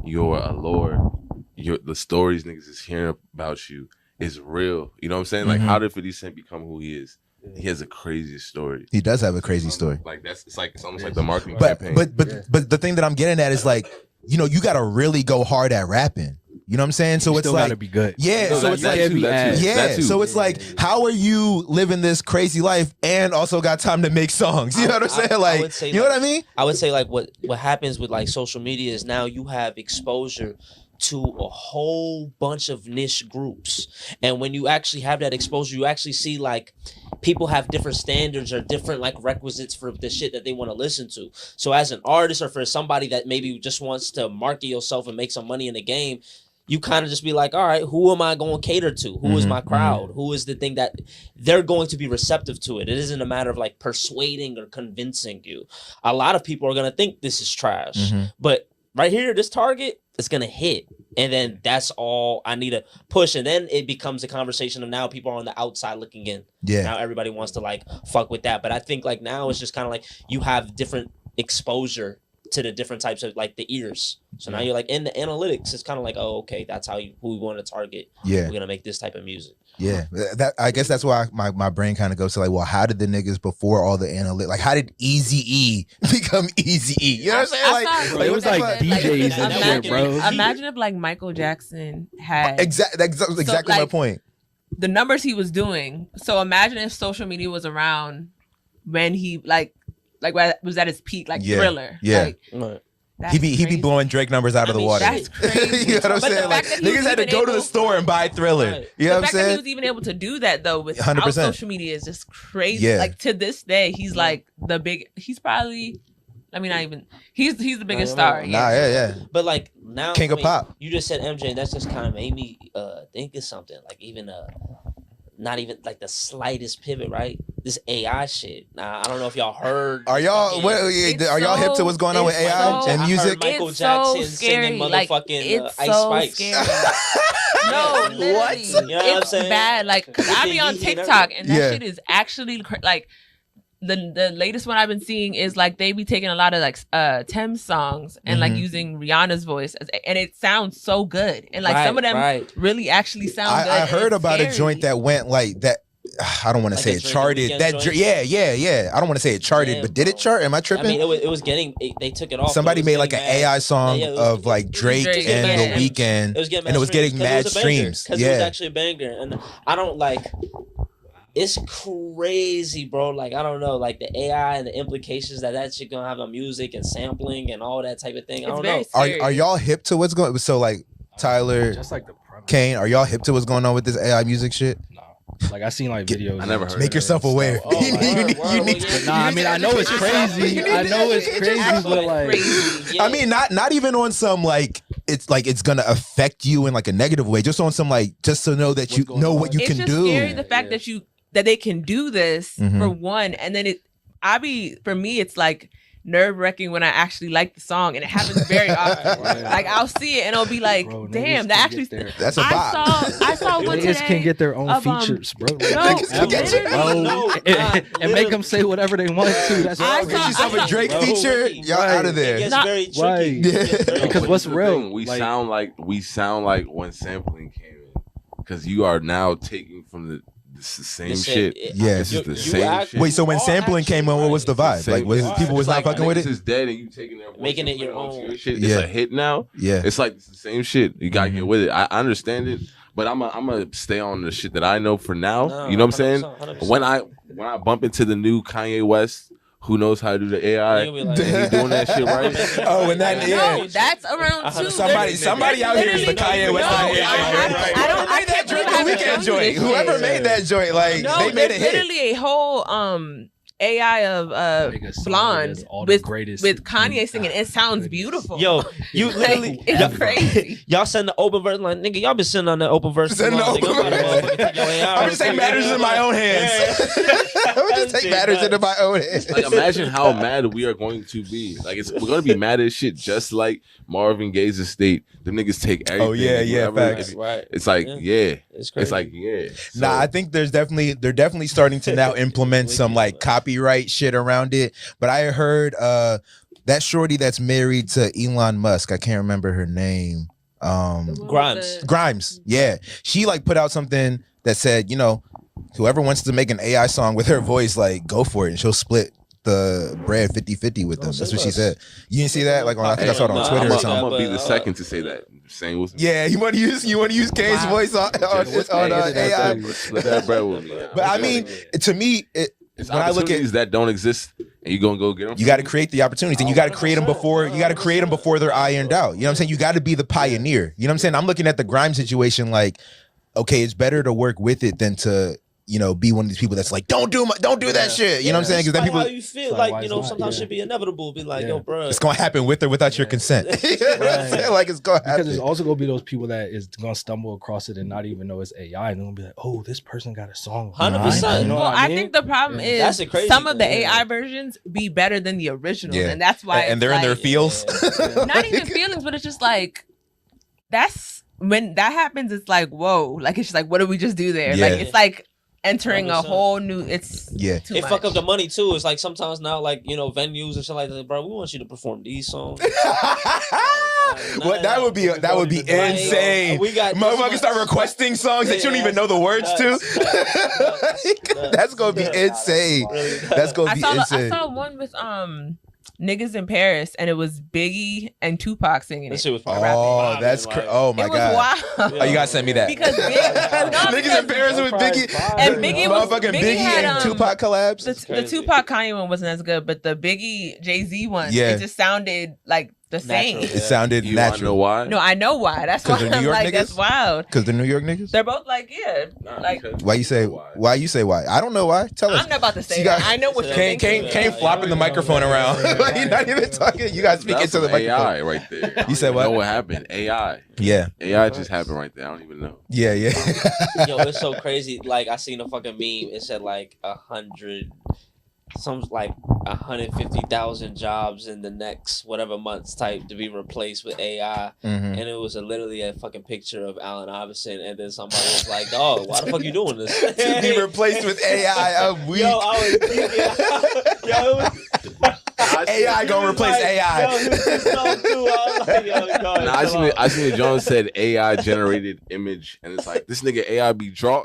Speaker 5: you're a lore, the stories niggas is hearing about you is real. You know what I'm saying? Like,
Speaker 2: Mhm.
Speaker 5: how did 50 Cent become who he is? He has a crazy story.
Speaker 2: He does have a crazy story.
Speaker 5: Like it's almost like the marketing
Speaker 2: But
Speaker 5: campaign.
Speaker 2: but the thing that I'm getting at is like, you know, you gotta really go hard at rapping. You know what I'm saying? So it's
Speaker 3: still
Speaker 2: like,
Speaker 3: gotta be good.
Speaker 2: yeah.
Speaker 5: No,
Speaker 2: So
Speaker 5: that-
Speaker 2: it's
Speaker 5: that
Speaker 2: like,
Speaker 5: too, that too,
Speaker 2: yeah.
Speaker 5: that too.
Speaker 2: So it's like, how are you living this crazy life and also got time to make songs? You know what I'm saying?
Speaker 1: I
Speaker 2: Like,
Speaker 1: would say,
Speaker 2: you know what I mean?
Speaker 1: I would say like what happens with like social media is now you have exposure to a whole bunch of niche groups, and when you actually have that exposure, you actually see like people have different standards or different like requisites for the shit that they want to listen to. So as an artist or for somebody that maybe just wants to market yourself and make some money in the game, you kind of just be like, all right, who am I going to cater to? Who is my crowd? Who is the thing that they're going to be receptive to it? It isn't a matter of like persuading or convincing you. A lot of people are going to think this is trash, but right here, this target is going to hit. And then that's all I need to push. And then it becomes a conversation of now people are on the outside looking in.
Speaker 2: Yeah.
Speaker 1: Now everybody wants to like fuck with that. But I think like now it's just kind of like you have different exposure to the different types of like the ears. So now you're like in the analytics, it's kind of like, oh, okay, that's who we want to target.
Speaker 2: Yeah.
Speaker 1: We're going to make this type of music.
Speaker 2: Yeah, that I guess that's why my brain kind of goes to like, well, how did the niggas before all the analytics, like how did Eazy-E become Eazy-E? You know what I'm saying?
Speaker 3: Bro, it was like DJs and shit, bro.
Speaker 4: Imagine if like Michael Jackson had
Speaker 2: exactly my point.
Speaker 4: The numbers he was doing. So imagine if social media was around when he like was at his peak, like Thriller.
Speaker 2: Yeah.
Speaker 4: Like,
Speaker 2: He be blowing Drake numbers out of the water.
Speaker 4: That's crazy.
Speaker 2: You know what I'm saying? Like niggas had to go to the store and buy Thriller.
Speaker 1: Right.
Speaker 2: You know what I'm
Speaker 4: The fact that he
Speaker 2: saying?
Speaker 4: was even able to do that though without
Speaker 2: 100%.
Speaker 4: social media is just crazy.
Speaker 2: Yeah.
Speaker 4: Like to this day, he's like he's probably, I mean, not even, he's the biggest star.
Speaker 2: Yeah.
Speaker 1: But like now,
Speaker 2: King of pop.
Speaker 1: You just said MJ, and that's just kind of made me think of something. Like even not even like the slightest pivot, right? This AI shit. Now I don't know if y'all heard.
Speaker 2: Are y'all hip to what's going on with AI and music?
Speaker 1: I heard Michael
Speaker 4: It's
Speaker 1: Jackson
Speaker 4: so scary.
Speaker 1: singing
Speaker 4: Like,
Speaker 1: motherfucking
Speaker 4: it's
Speaker 1: Ice
Speaker 4: so
Speaker 1: Spice.
Speaker 4: scary. No, literally.
Speaker 2: What?
Speaker 1: You know what I'm
Speaker 4: It's
Speaker 1: saying?
Speaker 4: bad. Like, 'cause I be on TikTok and that
Speaker 2: Yeah.
Speaker 4: shit is actually like the latest one I've been seeing is like they be taking a lot of like Thames songs and like using Rihanna's voice and it sounds so good and like some of them really actually sound good.
Speaker 2: I heard about
Speaker 4: scary.
Speaker 2: a joint that went like that. I don't want to
Speaker 1: Like
Speaker 2: say
Speaker 1: a
Speaker 2: it
Speaker 1: Drake
Speaker 2: charted.
Speaker 1: Weekend
Speaker 2: That
Speaker 1: joint?
Speaker 2: yeah. I don't want to say it charted,
Speaker 1: Yeah,
Speaker 2: but did it
Speaker 1: bro.
Speaker 2: chart? Am I
Speaker 1: I
Speaker 2: tripping?
Speaker 1: mean, it was getting. They took it off.
Speaker 2: Somebody
Speaker 1: It was
Speaker 2: made like an
Speaker 1: getting mad.
Speaker 2: AI song
Speaker 1: Yeah, it was-
Speaker 2: of like Drake
Speaker 4: Drake,
Speaker 2: and
Speaker 4: yeah.
Speaker 2: The Weeknd,
Speaker 1: It was getting
Speaker 2: and it was getting mad
Speaker 1: because it was a banger,
Speaker 2: streams.
Speaker 1: Because it was
Speaker 2: Yeah,
Speaker 1: actually a banger, and I don't like. It's crazy, bro. Like I don't know, like the AI and the implications that shit gonna have on music and sampling and all that type of thing. I
Speaker 4: It's
Speaker 1: don't
Speaker 4: very
Speaker 1: know.
Speaker 4: scary.
Speaker 2: are y'all hip to what's going? So like Tyler,
Speaker 3: Just like the premise.
Speaker 2: Kane, are y'all hip to what's going on with this AI music shit?
Speaker 3: No. Like I seen like videos.
Speaker 5: I never heard
Speaker 2: Make
Speaker 5: of
Speaker 2: yourself
Speaker 3: and
Speaker 2: aware.
Speaker 3: stuff. Oh,
Speaker 2: You
Speaker 3: like,
Speaker 2: need-
Speaker 1: word,
Speaker 2: you
Speaker 1: word,
Speaker 2: need-
Speaker 1: well,
Speaker 3: Nah, I mean I know it's crazy. I know it's crazy, but like
Speaker 4: Crazy.
Speaker 1: Yeah.
Speaker 2: I mean, not even on some like it's gonna affect you in like a negative way. Just on some like just to know that you
Speaker 3: What's going
Speaker 2: know
Speaker 3: on?
Speaker 2: what you
Speaker 4: It's
Speaker 2: can
Speaker 4: just
Speaker 2: do.
Speaker 4: scary the fact that they can do this
Speaker 2: Mhm.
Speaker 4: for one, and then for me it's like nerve-wracking when I actually like the song, and it happens very often.
Speaker 3: Right.
Speaker 4: Like I'll see it and I'll be like,
Speaker 3: Bro,
Speaker 4: damn,
Speaker 3: niggas
Speaker 4: that
Speaker 3: can
Speaker 4: actually.
Speaker 3: get their-
Speaker 2: That's a
Speaker 4: I
Speaker 2: vibe.
Speaker 4: saw one
Speaker 3: Niggas
Speaker 4: today.
Speaker 3: can get their own
Speaker 4: of,
Speaker 3: features, bro.
Speaker 4: No,
Speaker 2: Niggas can get your
Speaker 3: Bro,
Speaker 1: No,
Speaker 3: and make them say whatever they want to. That's
Speaker 4: I
Speaker 3: all.
Speaker 2: Get yourself
Speaker 4: I
Speaker 2: a Drake
Speaker 1: Bro,
Speaker 2: feature.
Speaker 1: Ricky,
Speaker 2: Y'all
Speaker 3: right.
Speaker 2: out of
Speaker 1: It
Speaker 2: there.
Speaker 1: gets
Speaker 4: Not-
Speaker 1: very tricky.
Speaker 3: Right.
Speaker 1: It gets very
Speaker 3: Because
Speaker 5: But
Speaker 3: what's
Speaker 5: this is the
Speaker 3: real?
Speaker 5: thing, We
Speaker 3: Like-
Speaker 5: sound like when sampling came in, because you are now taking from the same shit.
Speaker 2: Yeah.
Speaker 5: This is the same shit.
Speaker 2: Wait, so when sampling came on, what was the vibe?
Speaker 5: Same-
Speaker 2: Like, was
Speaker 5: it's
Speaker 2: people was not
Speaker 5: like
Speaker 2: fucking with
Speaker 5: niggas
Speaker 2: it?
Speaker 5: is dead and you taking their voice
Speaker 1: Making
Speaker 5: and
Speaker 1: it your
Speaker 5: putting onto
Speaker 1: own.
Speaker 5: your shit.
Speaker 2: Yeah.
Speaker 5: It's a hit now.
Speaker 2: Yeah.
Speaker 5: It's like it's the same shit. You gotta
Speaker 2: Mhm.
Speaker 5: get with it. I understand it, but I'm gonna stay on the shit that I know for now.
Speaker 1: No,
Speaker 5: you know what I'm saying?
Speaker 1: 100%.
Speaker 5: When I bump into the new Kanye West, who knows how to do the AI?
Speaker 1: You'll be like-
Speaker 5: and he doing that shit right.
Speaker 2: Oh, and that
Speaker 4: No, that's around too.
Speaker 2: Somebody out here is the Kanye West.
Speaker 4: No,
Speaker 2: AI.
Speaker 4: I
Speaker 2: Made that
Speaker 4: can't
Speaker 2: Drake
Speaker 4: believe
Speaker 2: and
Speaker 4: I haven't
Speaker 2: Weekend
Speaker 4: shown you
Speaker 2: joint.
Speaker 4: this
Speaker 2: Whoever
Speaker 4: shit.
Speaker 2: made that joint, like
Speaker 4: No,
Speaker 2: they made a
Speaker 4: there's
Speaker 2: hit.
Speaker 4: literally a whole AI of
Speaker 3: Make a song that
Speaker 4: blonde
Speaker 3: has all the
Speaker 4: with
Speaker 3: greatest-
Speaker 4: Kanye singing. It sounds beautiful.
Speaker 1: Yo, you
Speaker 4: Like,
Speaker 1: literally
Speaker 4: it's crazy.
Speaker 1: y'all send the open verse like nigga. Y'all been sitting on the open verse.
Speaker 2: Send the open I'm just take matters in my own hands. I'm just take matters into my own hands.
Speaker 5: Like imagine how mad we are going to be. Like we're gonna be mad as shit, just like Marvin Gaye's estate. Them niggas take everything.
Speaker 2: Oh, yeah,
Speaker 5: and
Speaker 2: yeah,
Speaker 5: whatever.
Speaker 2: facts.
Speaker 1: Right.
Speaker 5: It's like yeah.
Speaker 1: It's crazy.
Speaker 5: It's like yeah. So,
Speaker 2: Nah, I think they're definitely starting to now implement some like copyright shit around it. But I heard that shorty that's married to Elon Musk, I can't remember her name. Grimes. Yeah. She like put out something that said, you know, whoever wants to make an AI song with her voice, like go for it. And she'll split the bread 50-50 with them. That's what she said. You didn't see that? Like I think I saw it on
Speaker 1: Nah,
Speaker 2: Twitter or
Speaker 5: I'm
Speaker 2: something.
Speaker 5: gonna be the second to say that. Same with
Speaker 2: Yeah, you want to use Kane's voice on AI.
Speaker 5: Split that bread with me.
Speaker 2: But I mean, to me,
Speaker 5: It's
Speaker 2: when I look at
Speaker 5: opportunities that don't exist, and you gonna go get them.
Speaker 2: you got to create the opportunities, and you got to create them before they're ironed out. You know what I'm saying? You got to be the pioneer. You know what I'm saying? I'm looking at the Grimes situation like, okay, it's better to work with it than to be one of these people that's like, don't do that shit. You know what I'm saying? Because then people,
Speaker 1: how you feel,
Speaker 3: like,
Speaker 1: like, sometimes shit be inevitable. Be like, yo, bro,
Speaker 2: it's gonna happen with or without your consent. You know what I'm saying? Like, it's gonna happen.
Speaker 3: Because there's also gonna be those people that is gonna stumble across it and not even know it's AI, and they're gonna be like, oh, this person got a song.
Speaker 1: 100%.
Speaker 3: You know
Speaker 4: Well,
Speaker 3: what
Speaker 4: I
Speaker 3: mean?
Speaker 4: think the problem is
Speaker 1: That's the crazy
Speaker 4: some of the
Speaker 1: thing.
Speaker 4: AI versions be better than the original,
Speaker 2: Yeah.
Speaker 4: and that's why.
Speaker 2: And they're in their feels.
Speaker 4: Not even feelings, but it's just like that's when that happens. It's like, whoa, like it's just like, what did we just do there?
Speaker 2: Yeah.
Speaker 4: Like it's like entering a
Speaker 1: 100%.
Speaker 4: whole new. It's
Speaker 2: Yeah.
Speaker 4: too
Speaker 1: It
Speaker 4: much.
Speaker 1: fuck up the money too. It's like sometimes now, like, venues and shit like that, bro, we want you to perform these songs.
Speaker 2: What that would be insane.
Speaker 1: We got this
Speaker 2: Motherfuckers
Speaker 1: much.
Speaker 2: start requesting songs that you don't even know the words to. That's gonna be insane. That's gonna
Speaker 4: I
Speaker 2: be
Speaker 4: saw
Speaker 2: insane.
Speaker 4: I saw one with niggas in Paris, and it was Biggie and Tupac singing
Speaker 1: That
Speaker 4: it.
Speaker 1: shit was
Speaker 2: Oh,
Speaker 1: rapping.
Speaker 2: that's oh my
Speaker 4: It was
Speaker 2: god.
Speaker 4: wild.
Speaker 2: Oh, you gotta send me that.
Speaker 4: Because
Speaker 2: Niggas in Paris with Biggie
Speaker 4: And Biggie was-
Speaker 2: motherfucking
Speaker 4: Biggie had,
Speaker 2: and Tupac collabs.
Speaker 4: the
Speaker 1: crazy.
Speaker 4: Tupac Kanye one wasn't as good, but the Biggie Jay-Z one,
Speaker 2: Yeah.
Speaker 4: it just sounded like the same.
Speaker 1: Natural.
Speaker 2: It sounded
Speaker 5: You wanna know
Speaker 2: natural
Speaker 5: why?
Speaker 4: No, I know why. That's
Speaker 2: 'Cause
Speaker 4: why
Speaker 2: they're New
Speaker 4: I'm
Speaker 2: York
Speaker 4: like,
Speaker 2: niggas?
Speaker 4: that's wild.
Speaker 2: because they're New York niggas.
Speaker 4: They're both like, yeah,
Speaker 5: Nah,
Speaker 4: like
Speaker 5: because-
Speaker 2: Why you say why? You say why? I don't know why. Tell us.
Speaker 4: I'm not about to say
Speaker 2: You
Speaker 4: that.
Speaker 2: got-
Speaker 4: I know what you're
Speaker 2: Kane
Speaker 4: thinking.
Speaker 2: flopping the microphone around. Like, you're not even talking. You guys speak
Speaker 5: That's
Speaker 2: into the
Speaker 5: some
Speaker 2: microphone.
Speaker 5: AI right there. I
Speaker 2: You said
Speaker 5: don't
Speaker 2: what?
Speaker 5: know what happened? AI.
Speaker 2: Yeah,
Speaker 5: AI just happened right there. I don't even know.
Speaker 2: yeah.
Speaker 1: Yo, it's so crazy. Like, I seen a fucking meme. It said like 150,000 jobs in the next whatever months type to be replaced with AI.
Speaker 2: Mhm.
Speaker 1: And it was literally a fucking picture of Allen Iverson, and then somebody was like, "Oh, why the fuck you doing this?"
Speaker 2: To be replaced with AI, I'm weak.
Speaker 1: Yo, I was yo, it was
Speaker 2: AI gonna replace AI.
Speaker 1: Yo, he was just so cool. I was like, yo, God,
Speaker 5: Nah,
Speaker 1: chill out.
Speaker 5: I seen John said AI generated image, and it's like this nigga AI be draw.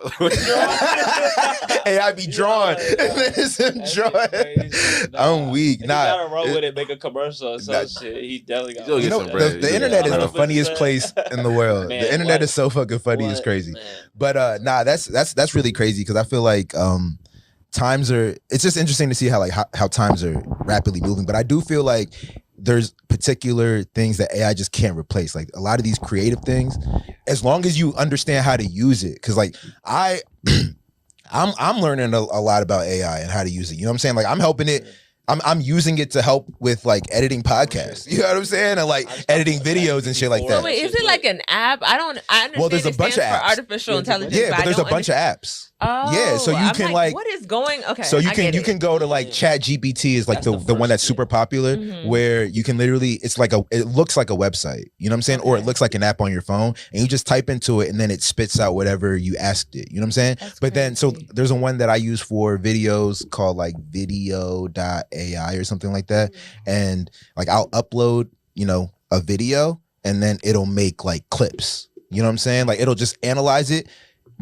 Speaker 2: AI be drawn. It's him
Speaker 1: That shit
Speaker 2: drawn.
Speaker 1: crazy.
Speaker 2: I'm weak.
Speaker 1: He
Speaker 2: Nah,
Speaker 1: gotta run with it, make a commercial or some
Speaker 2: Nah.
Speaker 1: shit. He definitely got.
Speaker 5: You'll
Speaker 2: You
Speaker 5: get
Speaker 2: know,
Speaker 5: some bread.
Speaker 2: the internet is the
Speaker 1: 100%.
Speaker 2: funniest place in the world.
Speaker 1: Man,
Speaker 2: The internet
Speaker 1: what?
Speaker 2: is so fucking funny. It's
Speaker 1: What?
Speaker 2: crazy.
Speaker 1: Man.
Speaker 2: But nah, that's really crazy because I feel like times are. It's just interesting to see how times are rapidly moving. But I do feel like there's particular things that AI just can't replace. Like a lot of these creative things, as long as you understand how to use it. Because like I'm learning a lot about AI and how to use it. You know what I'm saying? Like I'm helping it. I'm using it to help with like editing podcasts. You know what I'm saying? And like editing videos and shit like
Speaker 4: So
Speaker 2: that.
Speaker 4: wait, is it like an app? I understand.
Speaker 2: Well, there's a
Speaker 4: it
Speaker 2: bunch
Speaker 4: stands
Speaker 2: of
Speaker 4: for
Speaker 2: apps.
Speaker 4: artificial intelligence.
Speaker 2: Yeah, but
Speaker 4: I
Speaker 2: there's a
Speaker 4: don't
Speaker 2: bunch of apps.
Speaker 4: Oh,
Speaker 2: Yeah, so you
Speaker 4: I'm
Speaker 2: can, like-
Speaker 4: what is going? Okay,
Speaker 2: So you
Speaker 4: I
Speaker 2: can
Speaker 4: get
Speaker 2: you
Speaker 4: it.
Speaker 2: can go to like Chat GPT is like
Speaker 1: That's
Speaker 2: the one
Speaker 1: first
Speaker 2: that's
Speaker 1: thing.
Speaker 2: super popular
Speaker 4: Mhm.
Speaker 2: where you can literally it looks like a website. You know what I'm saying? Or it
Speaker 4: Okay.
Speaker 2: looks like an app on your phone and you just type into it and then it spits out whatever you asked it. You know what I'm saying?
Speaker 4: That's
Speaker 2: But then so
Speaker 4: crazy.
Speaker 2: there's a one that I use for videos called like video.ai or something like that. And like I'll upload, a video and then it'll make like clips. You know what I'm saying? Like it'll just analyze it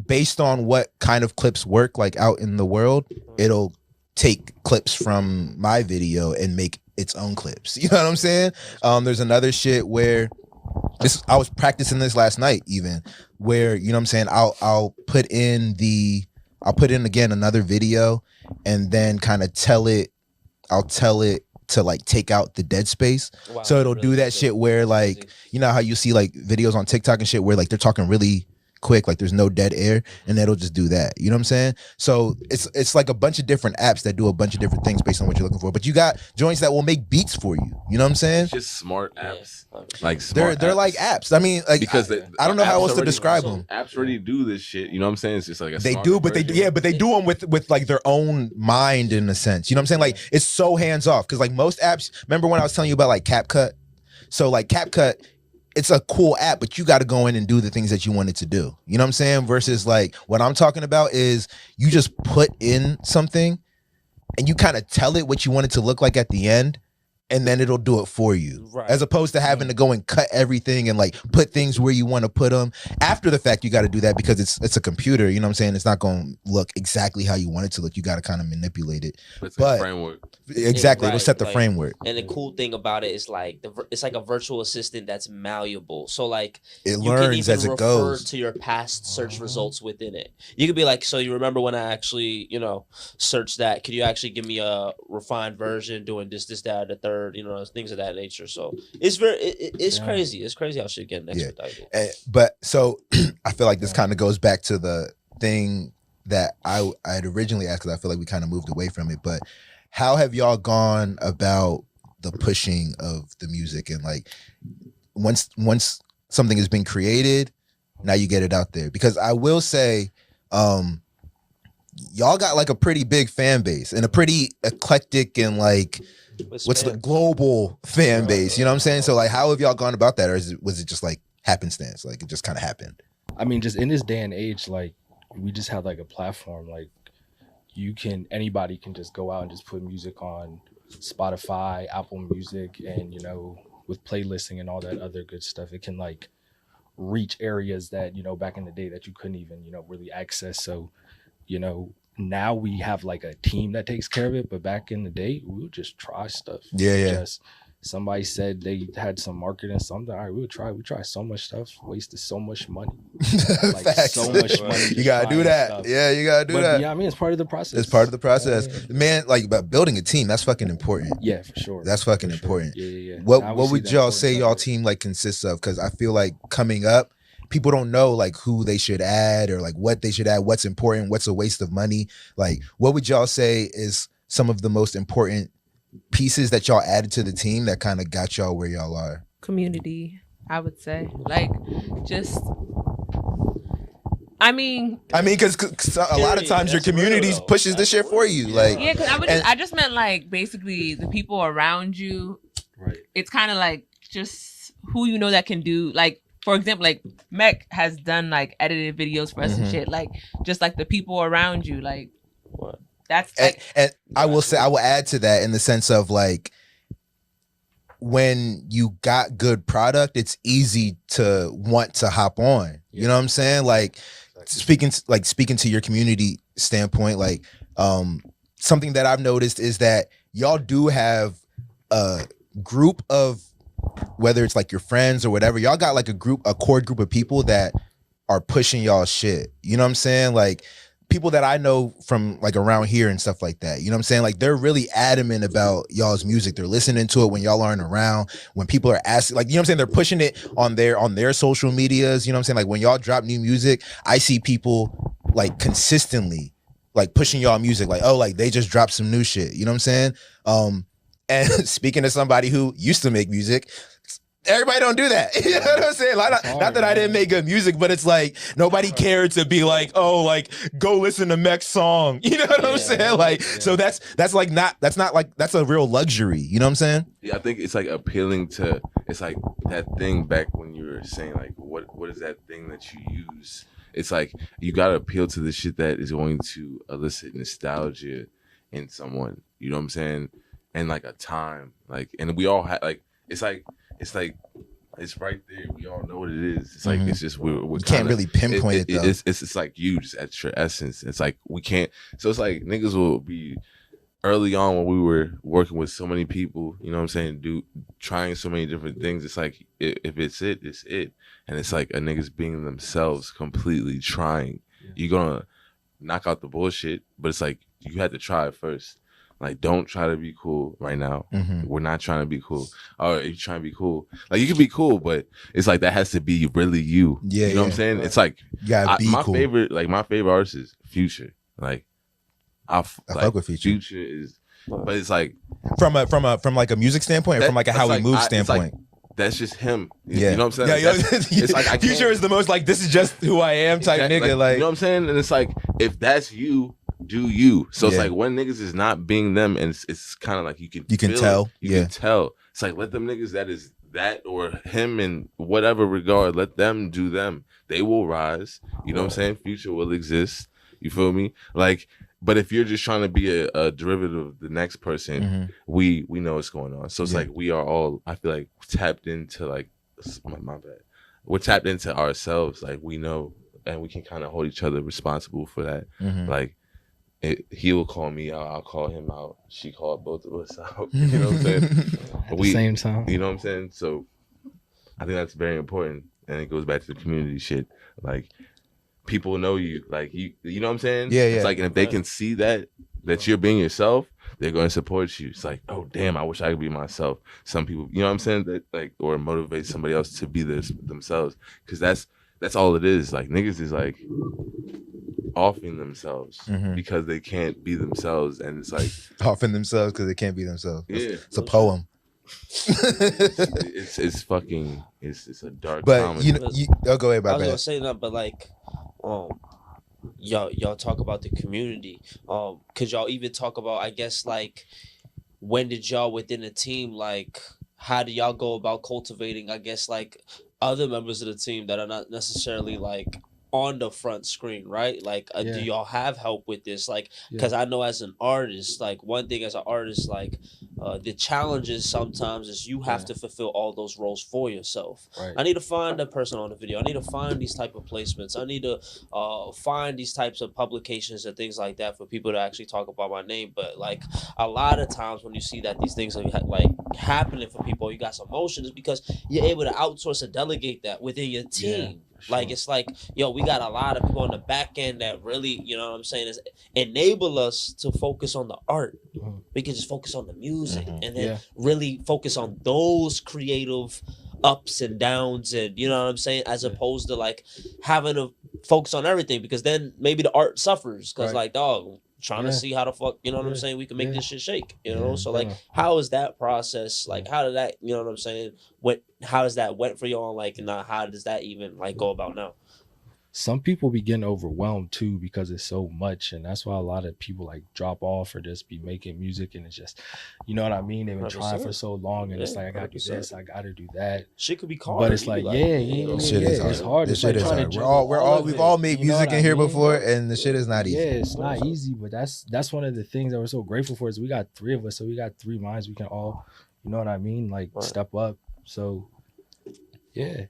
Speaker 2: based on what kind of clips work like out in the world. It'll take clips from my video and make its own clips. You know what I'm saying? There's another shit where I was practicing this last night even where, you know what I'm saying, I'll put in again another video and then kind of I'll tell it to like take out the dead space.
Speaker 1: Wow,
Speaker 2: So it'll
Speaker 1: really
Speaker 2: do that
Speaker 1: good.
Speaker 2: shit where like,
Speaker 1: Crazy.
Speaker 2: you know how you see like videos on TikTok and shit where like they're talking really quick, like there's no dead air, and it'll just do that. You know what I'm saying? So it's like a bunch of different apps that do a bunch of different things based on what you're looking for. But you got joints that will make beats for you. You know what I'm saying?
Speaker 5: It's just smart apps. Like
Speaker 2: They're
Speaker 5: smart
Speaker 2: like apps. I mean, like
Speaker 5: because
Speaker 2: I don't know how
Speaker 5: apps
Speaker 2: else to
Speaker 5: already-
Speaker 2: describe them.
Speaker 5: Apps already do this shit. You know what I'm saying? It's just like a
Speaker 2: They
Speaker 5: smarter
Speaker 2: do, but they
Speaker 5: version.
Speaker 2: do them with like their own mind in a sense. You know what I'm saying? Like it's so hands off because like most apps. Remember when I was telling you about like CapCut? So like CapCut, it's a cool app, but you got to go in and do the things that you want it to do. You know what I'm saying? Versus like what I'm talking about is you just put in something and you kind of tell it what you want it to look like at the end. And then it'll do it for you,
Speaker 1: Right.
Speaker 2: as opposed to having to go and cut everything and like put things where you want to put them. After the fact, you got to do that because it's a computer. You know what I'm saying? It's not going to look exactly how you want it to look. You got to kind of manipulate it.
Speaker 5: It's
Speaker 2: but-
Speaker 5: a framework.
Speaker 2: Exactly, it'll
Speaker 1: right,
Speaker 2: set the
Speaker 1: like-
Speaker 2: framework.
Speaker 1: And the cool thing about it is like it's like a virtual assistant that's malleable. So like
Speaker 2: It
Speaker 1: you can
Speaker 2: learns
Speaker 1: even
Speaker 2: as it
Speaker 1: refer
Speaker 2: goes.
Speaker 1: to your past search results within it. You could be like, so you remember when I actually, searched that? Could you actually give me a refined version doing this, that, the third, things of that nature. So it's it's
Speaker 3: Yeah.
Speaker 1: crazy. It's crazy how shit getting
Speaker 2: Yeah.
Speaker 1: expedited.
Speaker 2: But so I feel like this kind of goes back to the thing that I'd originally asked, because I feel like we kind of moved away from it, but how have y'all gone about the pushing of the music, and like once something has been created, now you get it out there? Because I will say, y'all got like a pretty big fan base and a pretty eclectic and like what's the global fan base, you know what I'm saying? So like, how have y'all gone about that, or was it just like happenstance, like it just kind of happened?
Speaker 3: I mean, just in this day and age, like we just have like a platform, like anybody can just go out and just put music on Spotify, Apple Music, and you know, with playlisting and all that other good stuff, it can like reach areas that, you know, back in the day that you couldn't even, you know, really access. So, you know, now we have like a team that takes care of it, but back in the day we would just try stuff. Just somebody said they had some marketing something, all right, we try so much stuff, wasted so much money. Like so much money.
Speaker 2: You gotta do that stuff. Yeah, you gotta do that.
Speaker 3: Yeah, I mean, it's part of the process.
Speaker 2: It's part of the process. Man, like about building a team, that's fucking important.
Speaker 3: Yeah, for sure.
Speaker 2: That's fucking important.
Speaker 3: Yeah.
Speaker 2: What would y'all say y'all team like consists of? Because I feel like coming up, people don't know like who they should add, or like what they should add, what's important, what's a waste of money. Like, what would y'all say is some of the most important pieces that y'all added to the team that kind of got y'all where y'all are?
Speaker 4: Community, I would say. Like, just, I mean,
Speaker 2: because a lot of times your community pushes the shit for you. Like,
Speaker 4: yeah, because I just meant like basically the people around you.
Speaker 3: Right.
Speaker 4: It's kind of like just who you know that can do, like, for example, like Mech has done like edited videos for us and shit. Like, just like the people around you, like, what? That's like,
Speaker 2: and I will say, I will add to that in the sense of like, when you got good product, it's easy to want to hop on. You know what I'm saying? Like, speaking to your community standpoint, like, something that I've noticed is that y'all do have a group of, whether it's like your friends or whatever, y'all got like a core group of people that are pushing y'all shit. You know what I'm saying? Like, people that I know from like around here and stuff like that. You know what I'm saying? Like, they're really adamant about y'all's music. They're listening to it when y'all aren't around, when people are asking, like, you know what I'm saying? They're pushing it on their social medias. You know what I'm saying? Like, when y'all drop new music, I see people like consistently like pushing y'all music. Like, oh, like they just dropped some new shit. You know what I'm saying? And speaking to somebody who used to make music, everybody don't do that. You know what I'm saying? Like, not that I didn't make good music, but it's like nobody cared to be like, oh, like go listen to Mech's song. You know what I'm saying? Like, so that's a real luxury. You know what I'm saying?
Speaker 5: Yeah, I think it's like appealing to, it's like that thing back when you were saying like, what is that thing that you use? It's like you gotta appeal to the shit that is going to elicit nostalgia in someone. You know what I'm saying? And like a time, like, and we all have like, it's right there. We all know what it is. It's like, it's just, we
Speaker 2: can't really pinpoint it though.
Speaker 5: It's like you just at your essence. It's like, we can't, so it's like niggas will be early on when we were working with so many people, you know what I'm saying? Trying so many different things. It's like, if it's it. And it's like a niggas being themselves, completely trying. You're gonna knock out the bullshit, but it's like, you had to try it first. Like, don't try to be cool right now. We're not trying to be cool. Or if you're trying to be cool, like, you can be cool, but it's like that has to be really you. Yeah, you know what I'm saying? It's like, my cool. My favorite artist is Future. Like, I fuck
Speaker 2: with Future.
Speaker 5: Future is, but it's like
Speaker 2: from like a music standpoint, or from like a how we move standpoint.
Speaker 5: Like, that's just him. You know what I'm saying?
Speaker 2: It's like, Future is the most like, this is just who I am type nigga. Like,
Speaker 5: you know what I'm saying? And it's like, if that's you, do you. So it's like, when niggas is not being them, and it's kind of like you can tell. You can tell. It's like, let them niggas that is that, or him in whatever regard, let them do them. They will rise. You know what I'm saying? Future will exist. You feel me? Like, but if you're just trying to be a derivative of the next person, we know what's going on. So it's like, we are all, I feel like, tapped into like, my bad. We're tapped into ourselves. Like, we know, and we can kind of hold each other responsible for that. Like, he will call me out, I'll call him out. She called both of us out. You know what I'm saying?
Speaker 3: At the same time.
Speaker 5: You know what I'm saying? So I think that's very important. And it goes back to the community shit. Like, people know you. Like, you know what I'm saying?
Speaker 2: Yeah.
Speaker 5: It's like, and if they can see that you're being yourself, they're going to support you. It's like, oh, damn, I wish I could be myself. Some people, you know what I'm saying? That, like, or motivate somebody else to be themselves. Because that's that's all it is. Like niggas is like offing themselves
Speaker 2: Mhm.
Speaker 5: because they can't be themselves, and it's like
Speaker 2: Offing themselves because they can't be themselves.
Speaker 5: yeah,
Speaker 2: It's a poem.
Speaker 5: it's fucking it's a dark
Speaker 2: But
Speaker 5: comedy.
Speaker 2: you know, go ahead,
Speaker 1: I
Speaker 2: my
Speaker 1: was gonna
Speaker 2: bad.
Speaker 1: say that, but like, y'all talk about the community. Could y'all even talk about, I guess, like, when did y'all within the team, like, how do y'all go about cultivating, I guess, like, other members of the team that are not necessarily like on the front screen, right? Like, do y'all have help with this? Like, because I know as an artist, like, one thing as an artist, like, the challenges sometimes is you have to fulfill all those roles for yourself.
Speaker 3: Right.
Speaker 1: I need to find a person on the video. I need to find these type of placements. I need to find these types of publications and things like that for people to actually talk about my name. But like a lot of times when you see that these things are like happening for people, you got some motion, is because you're able to outsource and delegate that within your team.
Speaker 3: Sure.
Speaker 1: Like, it's like, yo, we got a lot of people on the back end that really, you know what I'm saying, is enable us to focus on the art.
Speaker 3: Mhm.
Speaker 1: We can just focus on the music
Speaker 2: Mhm.
Speaker 1: and then really focus on those creative ups and downs, and you know what I'm saying, as opposed to like having to focus on everything, because then maybe the art suffers because like, dog, trying to see how the fuck, you know what I'm saying, we can make this shit shake, you know. So like, how is that process, like, how did that, you know what I'm saying, how does that went for y'all, like, and how does that even like go about now?
Speaker 3: Some people be getting overwhelmed too because it's so much, and that's why a lot of people like drop off or just be making music, and it's just, you know what I mean, they've been trying for so long, and it's like, I gotta do this, I gotta do that.
Speaker 1: Shit could be hard,
Speaker 3: but it's like,
Speaker 2: This shit is hard.
Speaker 3: it's hard.
Speaker 2: This
Speaker 3: It's
Speaker 2: shit
Speaker 3: like
Speaker 2: is
Speaker 3: trying to
Speaker 2: hard. We've all made
Speaker 3: you know
Speaker 2: music
Speaker 3: what
Speaker 2: in here
Speaker 3: I mean?
Speaker 2: before, and the shit is not easy.
Speaker 3: Yeah, it's not easy, but that's one of the things that we're so grateful for, is we got three of us, so we got three minds. We can all, you know what I mean, like step up. So yeah.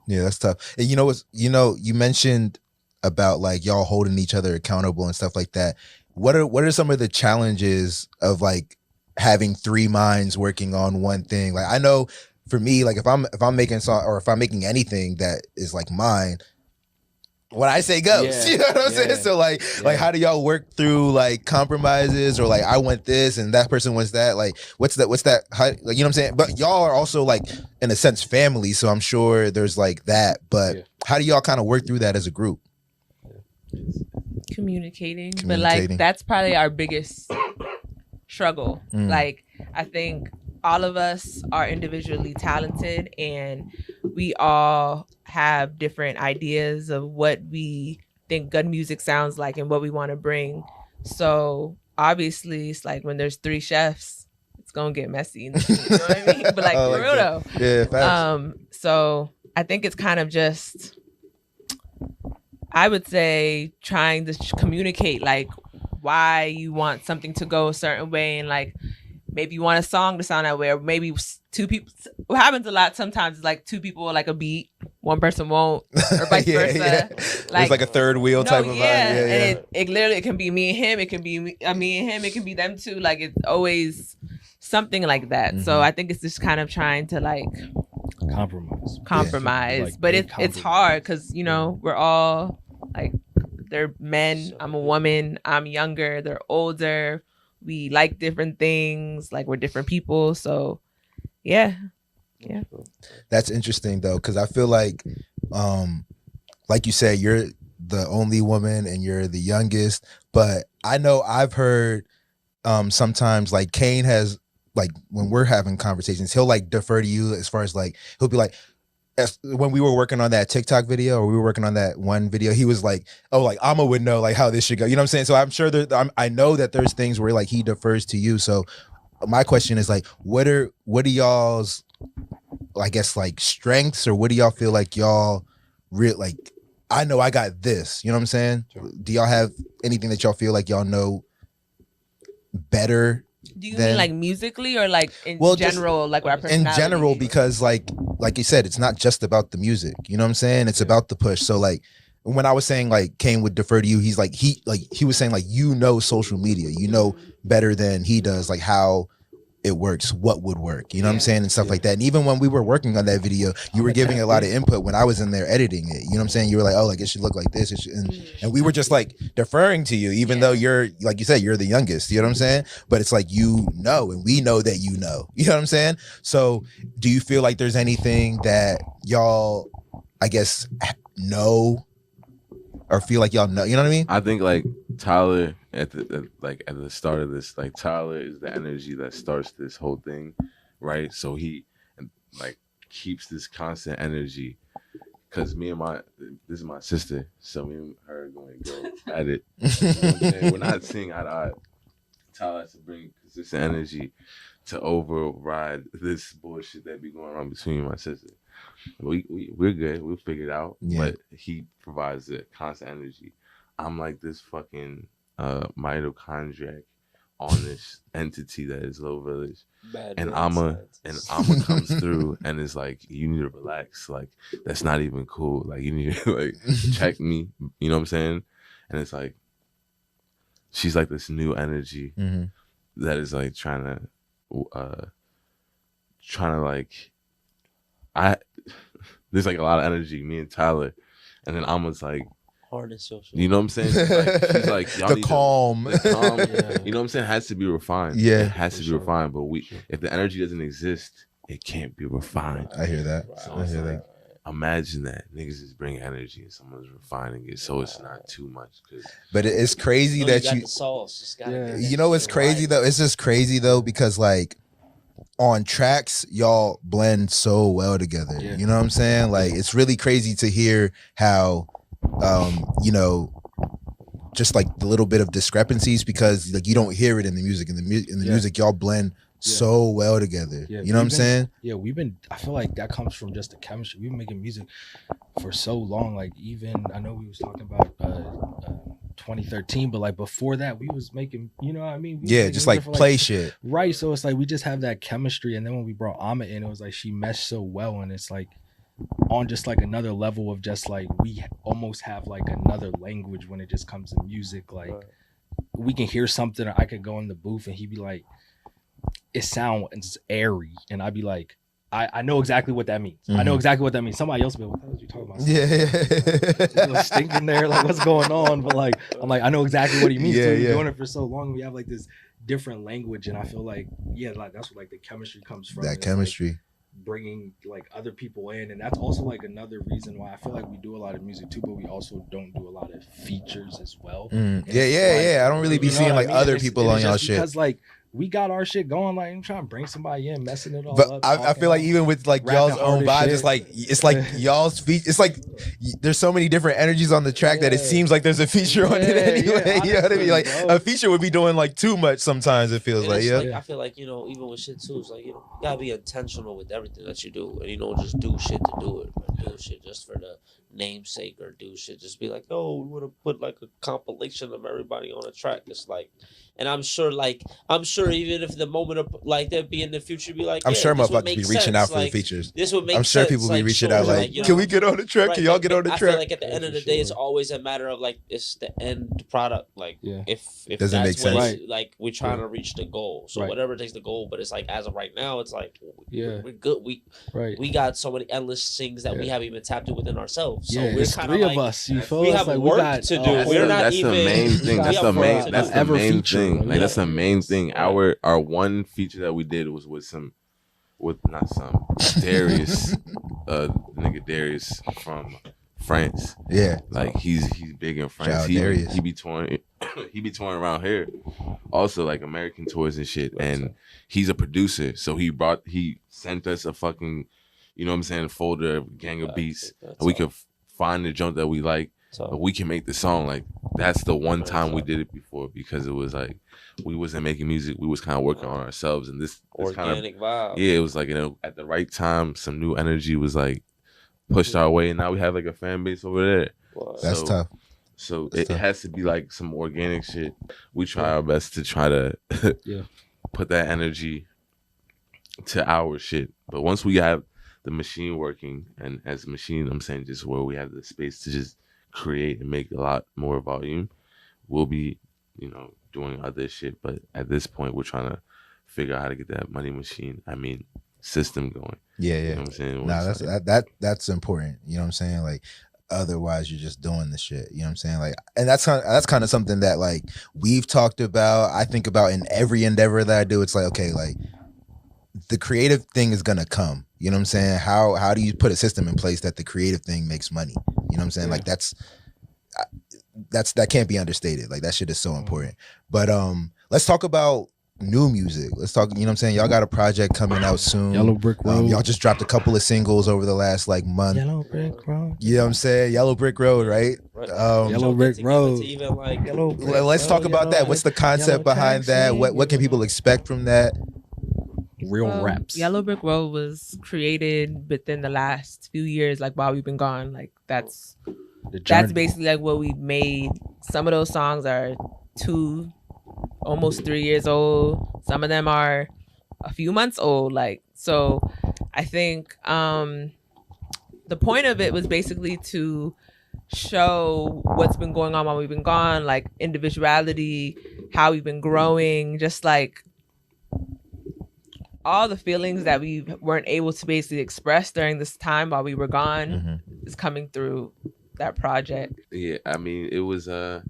Speaker 2: Yeah, that's tough. And you mentioned about like y'all holding each other accountable and stuff like that. What are some of the challenges of like having three minds working on one thing? Like, I know for me, like if I'm making song, or if I'm making anything that is like mine, what I say goes. You know what I'm saying? So like how do y'all work through like compromises, or like I want this and that person wants that? Like what's that how, like, you know what I'm saying? But y'all are also like in a sense family, so I'm sure there's like that. But how do y'all kind of work through that as a group?
Speaker 4: Communicating. But like that's probably our biggest struggle. Like, I think all of us are individually talented, and we all have different ideas of what we think good music sounds like and what we want to bring. So obviously it's like when there's three chefs, it's gonna get messy, you know what I mean? But like, for real though.
Speaker 2: Yeah, facts.
Speaker 4: So I think it's kind of just, I would say, trying to communicate like why you want something to go a certain way, and like maybe you want a song to sound that way, or maybe two people. What happens a lot sometimes is like two people like a beat, one person won't, or vice versa.
Speaker 2: Yeah.
Speaker 4: Like,
Speaker 2: it's like a third wheel type of vibe.
Speaker 4: And it literally, it can be me and him, it can be me and him, it can be them too. Like, it's always something like that. So I think it's just kind of trying to like compromise.
Speaker 3: Like,
Speaker 4: but it's hard because, you know, we're all like, they're men, I'm a woman, I'm younger, they're older, we like different things, like we're different people. So yeah.
Speaker 2: That's interesting though, because I feel like you said, you're the only woman and you're the youngest, but I know I've heard sometimes like Kane has, like when we're having conversations, he'll like defer to you as far as like, he'll be like, when we were working on that TikTok video, or we were working on that one video, he was like, oh, like Amma would know like how this should go. You know what I'm saying? So I'm sure I know that there's things where like he defers to you. So my question is like, what are y'all's, I guess, like strengths, or what do y'all feel like y'all like, I know I got this, you know what I'm saying? Sure. Do y'all have anything that y'all feel like y'all know better?
Speaker 4: Do you mean like musically, or like in general, like our personality?
Speaker 2: In general, because like you said, it's not just about the music, you know what I'm saying? It's about the push. So like when I was saying like Kane would defer to you, he's like, he was saying like, you know, social media, you know better than he does, like how it works, what would work, you know what I'm saying, and stuff like that. And even when we were working on that video, you were giving a lot of input when I was in there editing it, you know what I'm saying? You were like, oh, like it should look like this, and we were just like deferring to you, even though you're, like you said, you're the youngest, you know what I'm saying? But it's like, you know, and we know that you know what I'm saying? So do you feel like there's anything that y'all, I guess, know or feel like y'all know? You know what I mean?
Speaker 5: I think like Tyler at the start of this, like Tyler is the energy that starts this whole thing, right? So he like keeps this constant energy. Cause this is my sister, so me and her are going to go at it. You know what I'm saying? We're not seeing eye to eye. Tyler has to bring consistent energy to override this bullshit that be going on between me and my sister. We're good. We'll figure it out.
Speaker 2: Yeah.
Speaker 5: But he provides the constant energy. I'm like this fucking mitochondriac on this entity that is Low Village. And Amma comes through and is like, you need to relax. Like, that's not even cool. Like, you need to like check me. You know what I'm saying? And it's like, she's like this new energy that is like trying to like, there's like a lot of energy, me and Tyler. And then Amma's like,
Speaker 1: harness your shit.
Speaker 5: you know what I'm saying? She's like y'all
Speaker 2: the
Speaker 5: need
Speaker 2: calm.
Speaker 5: the calm. Yeah. You know what I'm saying? It has to be refined.
Speaker 2: Yeah.
Speaker 5: It has to be refined. But if the energy doesn't exist, it can't be refined.
Speaker 2: I hear that.
Speaker 5: So
Speaker 2: I hear
Speaker 5: like,
Speaker 2: that.
Speaker 5: imagine that niggas is bringing energy and someone's refining it, so it's not too much.
Speaker 2: But it's crazy
Speaker 1: You
Speaker 2: that
Speaker 1: got
Speaker 2: you.
Speaker 1: the sauce. Just gotta get
Speaker 2: You
Speaker 1: that
Speaker 2: know what's
Speaker 1: shit
Speaker 2: crazy
Speaker 1: right.
Speaker 2: though? It's just crazy though because like on tracks y'all blend so well together.
Speaker 3: Yeah.
Speaker 2: You know what I'm saying? Like it's really crazy to hear how you know, just like the little bit of discrepancies because like you don't hear it in the music. In the music y'all blend so well together.
Speaker 3: Yeah,
Speaker 2: you know what I'm saying?
Speaker 3: Yeah, I feel like that comes from just the chemistry. We've been making music for so long. Like even I know we was talking about 2013, but like before that we was making, you know what I mean?
Speaker 2: Yeah, just like play shit.
Speaker 3: Right. So it's like we just have that chemistry. And then when we brought Amma in, it was like she meshed so well, and it's like on just like another level of just like we almost have like another language when it just comes to music. Like we can hear something, or I could go in the booth and he'd be like, it sounds airy, and I'd be like, I know exactly what that means. I know exactly what that means. Somebody else will be like, what the hell are you talking about? Yeah. Stinking there, like what's going on? But like I'm like, I know exactly what he means.
Speaker 2: Yeah,
Speaker 3: So we've
Speaker 2: yeah.
Speaker 3: been doing it for so long. We have like this different language, and I feel like like that's what like the chemistry comes from.
Speaker 2: That
Speaker 3: It's,
Speaker 2: chemistry.
Speaker 3: like, bringing like other people in, and that's also like another reason why I feel like we do a lot of music too, but we also don't do a lot of features as well.
Speaker 2: Yeah. I don't really be seeing like other people on y'all shit.
Speaker 3: Because like we got our shit going, like I'm trying to bring somebody in, messing it all
Speaker 2: But
Speaker 3: up.
Speaker 2: I feel like even with like y'all's own vibes, it's like y'all's feet. It's like there's so many different energies on the track that it seems like there's a feature on it anyway. You know what I mean? Like a feature would be doing like too much sometimes. It feels like
Speaker 1: I feel like, you know, even with shit too, it's like, you know, you gotta be intentional with everything that you do, and you don't just do shit to do it, or do shit just for the namesake, or do shit just be like, oh, we want to put like a compilation of everybody on a track. It's like, and I'm sure even if the moment of like that be in the future, be like,
Speaker 2: I'm sure
Speaker 1: this would
Speaker 2: motherfuckers be
Speaker 1: make
Speaker 2: reaching
Speaker 1: sense.
Speaker 2: out for
Speaker 1: like,
Speaker 2: the features.
Speaker 1: This would make
Speaker 2: I'm sure
Speaker 1: sense.
Speaker 2: people be
Speaker 1: like,
Speaker 2: reaching
Speaker 1: sure,
Speaker 2: out like,
Speaker 1: you know,
Speaker 2: can we get on the track?
Speaker 1: right,
Speaker 2: Can y'all get on the
Speaker 1: I
Speaker 2: track?
Speaker 1: feel like at the end of the day, it's always a matter of like it's the end product. Like if
Speaker 2: Doesn't make
Speaker 1: that's what
Speaker 2: sense.
Speaker 1: like we're trying to reach the goal. So whatever takes the goal, but it's like as of right now, it's like we're good. We got so many endless things that we haven't even tapped in within ourselves. So we're
Speaker 3: it's
Speaker 1: kind
Speaker 3: three
Speaker 1: of
Speaker 3: of
Speaker 1: like,
Speaker 3: us. You feel
Speaker 1: we
Speaker 3: us?
Speaker 1: have
Speaker 3: Like,
Speaker 1: work
Speaker 3: we got,
Speaker 1: to do.
Speaker 3: we're not
Speaker 5: That's
Speaker 1: even.
Speaker 5: the main thing. That's the main thing. Like that's the main thing. Our one feature that we did was with Darius, nigga Darius from France.
Speaker 2: Yeah,
Speaker 5: like he's big in France.
Speaker 2: Darius.
Speaker 5: He be touring around here. Also like American tours and shit. And he's a producer, so he sent us a fucking, you know what I'm saying, folder of gang of beats, and we could find the jump that we like. But we can make the song. Like that's the one time we did it before, because it was like we wasn't making music, we was kind of working on ourselves, and this
Speaker 1: organic vibe.
Speaker 5: Yeah, it was like, you know, at the right time, some new energy was like pushed our way, and now we have like a fan base over there.
Speaker 2: That's tough.
Speaker 5: So it has to be like some organic shit. We try our best to try to put that energy to our shit. But once we have the machine working, and as a machine, I'm saying just where we have the space to just create and make a lot more volume, we'll be, you know, doing other shit. But at this point, we're trying to figure out how to get that money machine, system going.
Speaker 2: Yeah.
Speaker 5: You know what I'm saying?
Speaker 2: Nah, that's important. You know what I'm saying? Like otherwise you're just doing the shit. You know what I'm saying? Like, and that's kind of something that like we've talked about. I think about in every endeavor that I do. It's like, okay, like the creative thing is gonna come. You know what I'm saying? How do you put a system in place that the creative thing makes money? You know what I'm saying? Like that can't be understated. Like that shit is so important. But let's talk about new music. Let's talk, you know what I'm saying? Y'all got a project coming out soon.
Speaker 3: Yellow Brick Road.
Speaker 2: Y'all just dropped a couple of singles over the last like month.
Speaker 3: Yellow Brick Road.
Speaker 2: You know what I'm saying? Yellow Brick Road, right?
Speaker 3: Yellow Brick Road.
Speaker 2: Let's talk about that. What's the concept behind that? What can people expect from that?
Speaker 3: Real raps.
Speaker 4: Yellow Brick Road was created within the last few years, like while we've been gone. Like that's basically like what we've made. Some of those songs are 2, almost 3 years old. Some of them are a few months old. Like, so I think the point of it was basically to show what's been going on while we've been gone, like individuality, how we've been growing, just like all the feelings that we weren't able to basically express during this time while we were gone is coming through that project.
Speaker 5: Yeah, I mean, it was I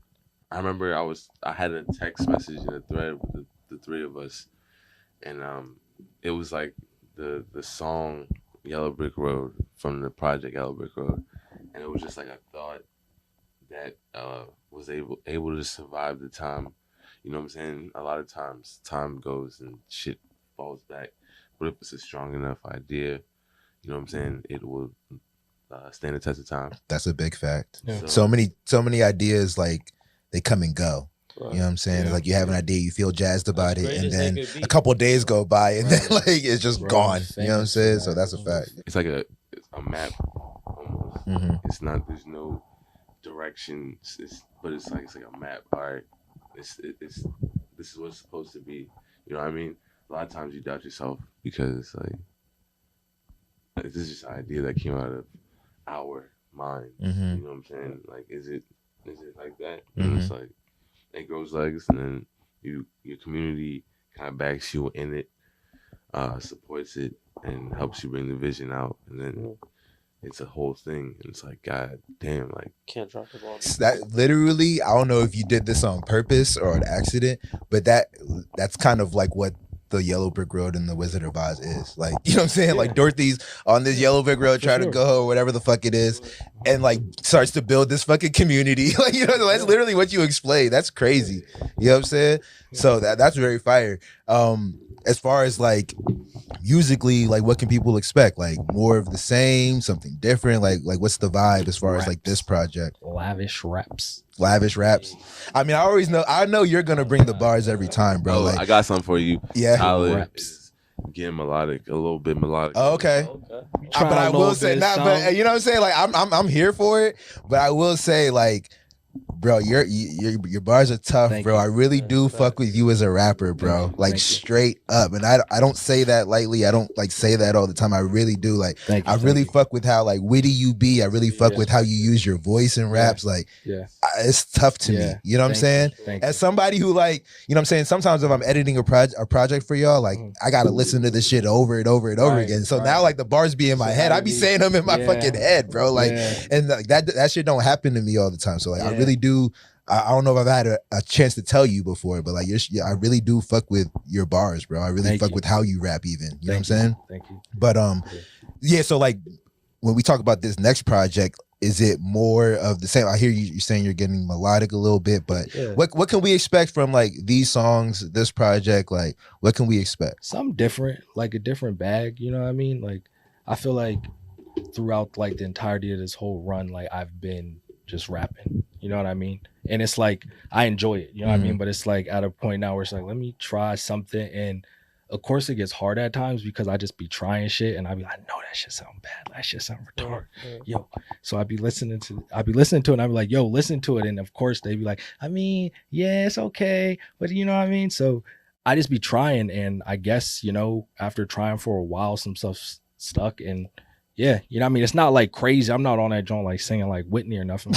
Speaker 5: remember I had a text message in a thread with the three of us, and it was like the song Yellow Brick Road from the project Yellow Brick Road, and it was just like a thought that was able to survive the time. You know what I'm saying? A lot of times time goes and shit falls back, but if it's a strong enough idea, you know what I'm saying, it will stand the test of time.
Speaker 2: That's a big fact.
Speaker 3: Yeah.
Speaker 2: So many ideas, like they come and go.
Speaker 1: Right.
Speaker 2: You know what I'm saying?
Speaker 3: Yeah.
Speaker 2: Like you have an idea, you feel jazzed about
Speaker 1: As
Speaker 2: it,
Speaker 1: great
Speaker 2: and
Speaker 1: as they
Speaker 2: then
Speaker 1: could be.
Speaker 2: a couple of days go by, and then like it's just
Speaker 3: Bro,
Speaker 2: gone. You know what I'm
Speaker 3: famous
Speaker 2: saying?
Speaker 3: for
Speaker 2: So
Speaker 3: that.
Speaker 2: that's a fact.
Speaker 5: It's like a map almost.
Speaker 2: Mhm.
Speaker 5: It's not. There's no direction. But it's like a map. All right. It's this is what it's supposed to be. You know what I mean? A lot of times you doubt yourself because like this is just an idea that came out of our minds.
Speaker 2: Mhm.
Speaker 5: You know what I'm saying? Like, is it like that? And it's like it grows legs, and then your community kind of backs you in it, supports it, and helps you bring the vision out, and then it's a whole thing. And it's like, God damn, like
Speaker 1: Can't drop the ball.
Speaker 2: That literally, I don't know if you did this on purpose or an accident, but that's kind of like what the Yellow Brick Road and the Wizard of Oz is. Like, you know what I'm saying? Like Dorothy's on this Yellow Brick Road trying to go or whatever the fuck it is, and like starts to build this fucking community. Like, you know, that's literally what you explained. That's crazy. You know what I'm saying? So that's very fire. As far as like musically, like what can people expect? Like more of the same, something different? Like what's the vibe as far as like this project?
Speaker 3: Lavish raps.
Speaker 2: Lavish raps. I mean, I know you're gonna bring the bars every time, bro. Like,
Speaker 5: I got something for you.
Speaker 2: yeah.
Speaker 5: Tyler
Speaker 3: Raps.
Speaker 5: is getting melodic, a little bit melodic.
Speaker 2: Oh, okay. But I will say, but you know what I'm saying? Like, I'm here for it. But I will say, like, bro, your bars are tough,
Speaker 3: Thank
Speaker 2: bro.
Speaker 3: you.
Speaker 2: I really do fuck with you as a rapper, bro.
Speaker 3: Thank you.
Speaker 2: Like
Speaker 3: Thank you.
Speaker 2: straight up. And I don't say that lightly. I don't like say that all the time. I really do. Like,
Speaker 3: Thank you,
Speaker 2: I
Speaker 3: thank
Speaker 2: really
Speaker 3: you.
Speaker 2: fuck with how like witty you be. I really fuck
Speaker 3: Yeah.
Speaker 2: with how you use your voice in raps. Like,
Speaker 3: Yeah.
Speaker 2: it's tough to me.
Speaker 3: Yeah.
Speaker 2: You know what I'm saying?
Speaker 3: Thank
Speaker 2: As somebody who like, you know what I'm saying, sometimes if I'm editing a project for y'all, like I gotta listen to this shit over and over and over
Speaker 3: Right,
Speaker 2: again. So
Speaker 3: right.
Speaker 2: now like the bars be in my
Speaker 3: So
Speaker 2: head.
Speaker 3: now
Speaker 2: I be
Speaker 3: you-
Speaker 2: saying them in my
Speaker 3: yeah.
Speaker 2: fucking head, bro. Like,
Speaker 3: Yeah.
Speaker 2: and like that shit don't happen to me all the time. So like I
Speaker 3: Yeah.
Speaker 2: really do. I don't know if I've had a chance to tell you before, but like I really do fuck with your bars, bro. I really
Speaker 3: Thank
Speaker 2: fuck
Speaker 3: you.
Speaker 2: with how you rap, even. You know what I'm
Speaker 3: Thank you.
Speaker 2: saying?
Speaker 3: Thank you.
Speaker 2: But yeah. So like when we talk about this next project, is it more of the same? I hear you saying you're getting melodic a little bit, but
Speaker 3: Yeah.
Speaker 2: what can we expect from like these songs, this project? Like, what can we expect?
Speaker 3: Something different, like a different bag, you know what I mean? Like, I feel like throughout like the entirety of this whole run, like I've been just rapping, you know what I mean? And it's like, I enjoy it, you know what I mean? But it's like at a point now where it's like, let me try something. And of course it gets hard at times because I just be trying shit and I be like, no, that shit sound bad. That shit sound retarded. Yo. So I'd be listening to it and I'd be like, yo, listen to it. And of course they'd be like, I mean, yeah, it's okay. But you know what I mean? So I just be trying. And I guess, you know, after trying for a while, some stuff stuck and yeah, you know what I mean? It's not like crazy. I'm not on that joint like singing like Whitney or nothing.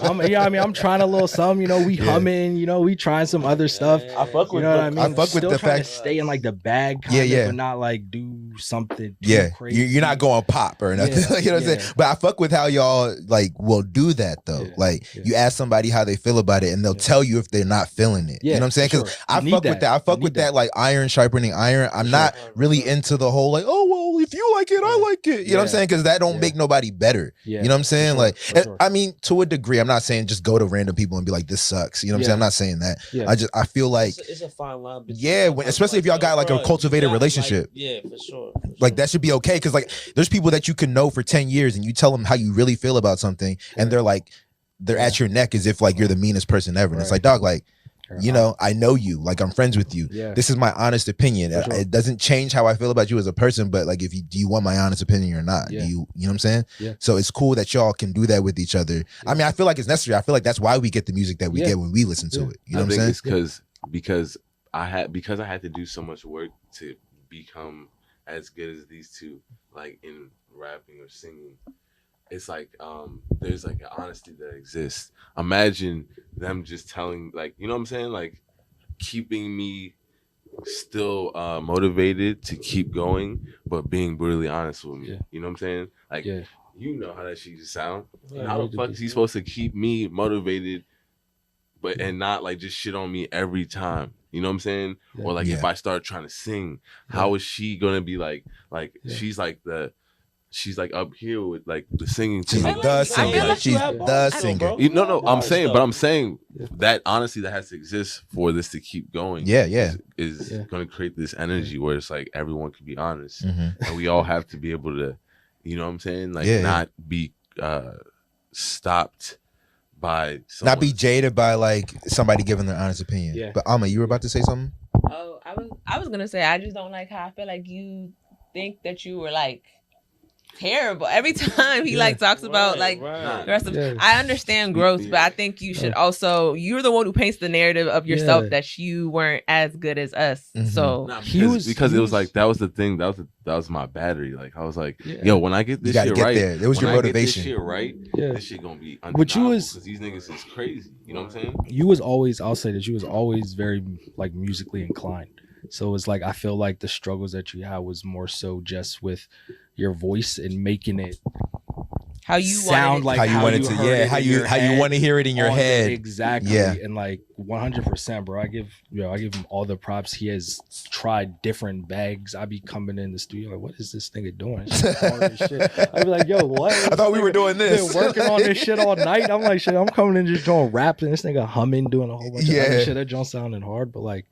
Speaker 3: I'm trying a little something, you know, we humming, you know, we trying some other stuff.
Speaker 1: I fuck
Speaker 3: You know what I mean?
Speaker 2: I fuck with
Speaker 3: Still
Speaker 2: the
Speaker 3: trying
Speaker 2: fact-
Speaker 3: to stay in like the bag kind
Speaker 2: Yeah,
Speaker 3: of,
Speaker 2: yeah.
Speaker 3: but not like do something too
Speaker 2: Yeah,
Speaker 3: crazy.
Speaker 2: you're not going pop or nothing.
Speaker 3: Yeah,
Speaker 2: You know what I'm saying? But I fuck with how y'all like will do that though.
Speaker 3: Yeah,
Speaker 2: like
Speaker 3: yeah.
Speaker 2: you ask somebody how they feel about it, and they'll tell you if they're not feeling it. You know what I'm saying?
Speaker 3: for
Speaker 2: Because
Speaker 3: sure.
Speaker 2: I
Speaker 3: You
Speaker 2: fuck
Speaker 3: need
Speaker 2: with that. I fuck
Speaker 3: You
Speaker 2: with
Speaker 3: need
Speaker 2: that like iron sharpening iron. I'm
Speaker 3: For
Speaker 2: not
Speaker 1: sure.
Speaker 2: really into the whole like, oh well, if you like it, I like it. You know what I'm
Speaker 3: Yeah.
Speaker 2: saying? Because that don't
Speaker 3: Yeah.
Speaker 2: make nobody better.
Speaker 3: Yeah,
Speaker 2: You know what I'm saying?
Speaker 3: sure,
Speaker 2: Like,
Speaker 3: for sure.
Speaker 2: I mean, to a degree, I'm not saying just go to random people and be like, this sucks. You know what I'm saying? I'm not saying that.
Speaker 3: Yeah.
Speaker 2: I feel like,
Speaker 1: It's a fine line. Between
Speaker 2: yeah, especially if y'all got like a cultivated relationship.
Speaker 1: Yeah, for sure.
Speaker 2: Like that should be okay because like there's people that you can know for 10 years and you tell them how you really feel about something and they're like they're at your neck as if like you're the meanest person ever. And it's like, dog, like, you know, I know you, like I'm friends with you.
Speaker 3: Yeah.
Speaker 2: This is my honest opinion.
Speaker 3: For sure.
Speaker 2: It doesn't change how I feel about you as a person, but like if you do you want my honest opinion or not?
Speaker 3: Yeah.
Speaker 2: Do you know what I'm saying?
Speaker 3: Yeah.
Speaker 2: So it's cool that y'all can do that with each other. I mean, I feel like it's necessary. I feel like that's why we get the music that we get when we listen to it. You know
Speaker 5: I
Speaker 2: what I'm
Speaker 5: think
Speaker 2: saying?
Speaker 5: it's because I had to do so much work to become as good as these two, like in rapping or singing. It's like there's like an honesty that exists. Imagine them just telling, like, you know what I'm saying, like keeping me still motivated to keep going, but being brutally honest with me.
Speaker 3: Yeah.
Speaker 5: You know what I'm saying? Like,
Speaker 3: Yeah.
Speaker 5: you know how that shit just sound.
Speaker 1: Yeah,
Speaker 5: How the fuck is he supposed to keep me motivated, but and not like just shit on me every time? You know what I'm saying?
Speaker 3: Yeah.
Speaker 5: Or like
Speaker 2: Yeah.
Speaker 5: if I start trying to sing, how is she gonna be like
Speaker 3: Yeah.
Speaker 5: she's like up here with like the singing
Speaker 2: She's
Speaker 5: team.
Speaker 2: the
Speaker 4: I feel
Speaker 2: singer.
Speaker 4: like
Speaker 2: She's
Speaker 1: you have
Speaker 2: the
Speaker 1: bars,
Speaker 2: singer.
Speaker 1: bro.
Speaker 5: No, I'm
Speaker 1: Bars,
Speaker 5: saying,
Speaker 1: though.
Speaker 5: but I'm saying that honesty that has to exist for this to keep going.
Speaker 2: Yeah, yeah.
Speaker 5: Is
Speaker 3: Yeah.
Speaker 5: gonna create this energy where it's like everyone can be honest,
Speaker 2: Mhm.
Speaker 5: and we all have to be able to, you know what I'm saying, like
Speaker 2: Yeah,
Speaker 5: not be stopped by
Speaker 2: Not
Speaker 5: someone.
Speaker 2: be jaded by like somebody giving their honest opinion.
Speaker 3: Yeah.
Speaker 2: But Alma, you were about to say something?
Speaker 4: Oh, I was gonna say I just don't like how I feel like you think that you were like terrible every time he like talks about like the rest of.
Speaker 3: Yeah.
Speaker 4: I understand growth, but I think you should also. You're the one who paints the narrative of yourself
Speaker 3: Yeah.
Speaker 4: that you weren't as good as us.
Speaker 2: Mhm.
Speaker 4: So
Speaker 5: Nah,
Speaker 3: He
Speaker 5: because it was
Speaker 3: was-
Speaker 5: like that was the thing, that was my battery. Like I was like,
Speaker 3: Yeah.
Speaker 5: yo, when I get
Speaker 2: You
Speaker 5: this
Speaker 2: gotta
Speaker 5: shit
Speaker 2: get
Speaker 5: right,
Speaker 2: there. It was
Speaker 5: when
Speaker 2: your
Speaker 5: I get
Speaker 2: motivation.
Speaker 5: this shit right,
Speaker 3: Yeah.
Speaker 5: this shit gonna be
Speaker 3: But you
Speaker 5: undeniable
Speaker 3: was-
Speaker 5: because these niggas is crazy. You know what I'm saying?
Speaker 3: You was always, I'll say that you was always very like musically inclined. So it's like I feel like the struggles that you had was more so just with your voice and making it
Speaker 4: how you
Speaker 3: sound
Speaker 4: wanted it
Speaker 3: like
Speaker 2: how you wanted to,
Speaker 3: heard
Speaker 2: yeah,
Speaker 3: it
Speaker 2: how
Speaker 3: in
Speaker 2: you
Speaker 3: your
Speaker 2: how you
Speaker 3: head
Speaker 2: want to hear it in your
Speaker 3: on the-
Speaker 2: head.
Speaker 3: exactly.
Speaker 2: Yeah.
Speaker 3: And like 100%, bro. I give him all the props. He has tried different bags. I be coming in the studio like, what is this nigga doing? Shit hard as shit. I be like, yo, what?
Speaker 2: I thought we were doing this.
Speaker 3: Been working on this shit all night. I'm like, shit, I'm coming in just doing rap and this nigga humming, doing a whole bunch of
Speaker 2: Yeah.
Speaker 3: other shit. That don't sounding hard, but like,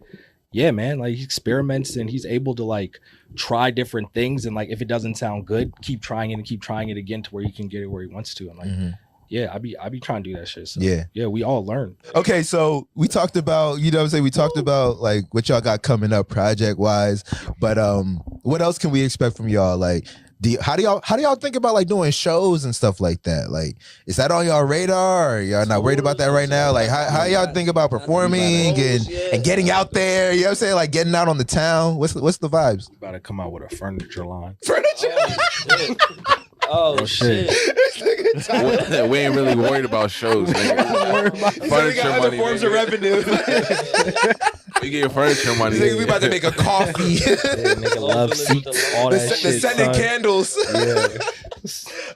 Speaker 3: yeah, man, like he experiments and he's able to like try different things, and like if it doesn't sound good, keep trying it and keep trying it again to where he can get it where he wants to. And like,
Speaker 2: Mhm.
Speaker 3: yeah, I be trying to do that shit. So
Speaker 2: Yeah.
Speaker 3: we all learn.
Speaker 2: Okay, so we talked about, you know what I'm saying, we talked about like what y'all got coming up project wise, but what else can we expect from y'all? Like how do y'all think about like doing shows and stuff like that? Like is that on y'all radar, or y'all not worried about that right now? Like how y'all think about performing and getting out there, you know what I'm saying, like getting out on the town? What's the vibes?
Speaker 3: About to come out with a furniture line.
Speaker 2: Furniture.
Speaker 1: Oh,
Speaker 3: Oh, shit.
Speaker 1: shit.
Speaker 5: We ain't really worried about shows, nigga. Furniture money,
Speaker 2: forms of
Speaker 5: nigga.
Speaker 2: revenue.
Speaker 5: We get your furniture money.
Speaker 2: We about to make a coffee.
Speaker 3: Yeah, nigga love seats, all
Speaker 2: the
Speaker 3: that shit.
Speaker 2: scented
Speaker 3: son.
Speaker 2: candles.
Speaker 3: Yeah.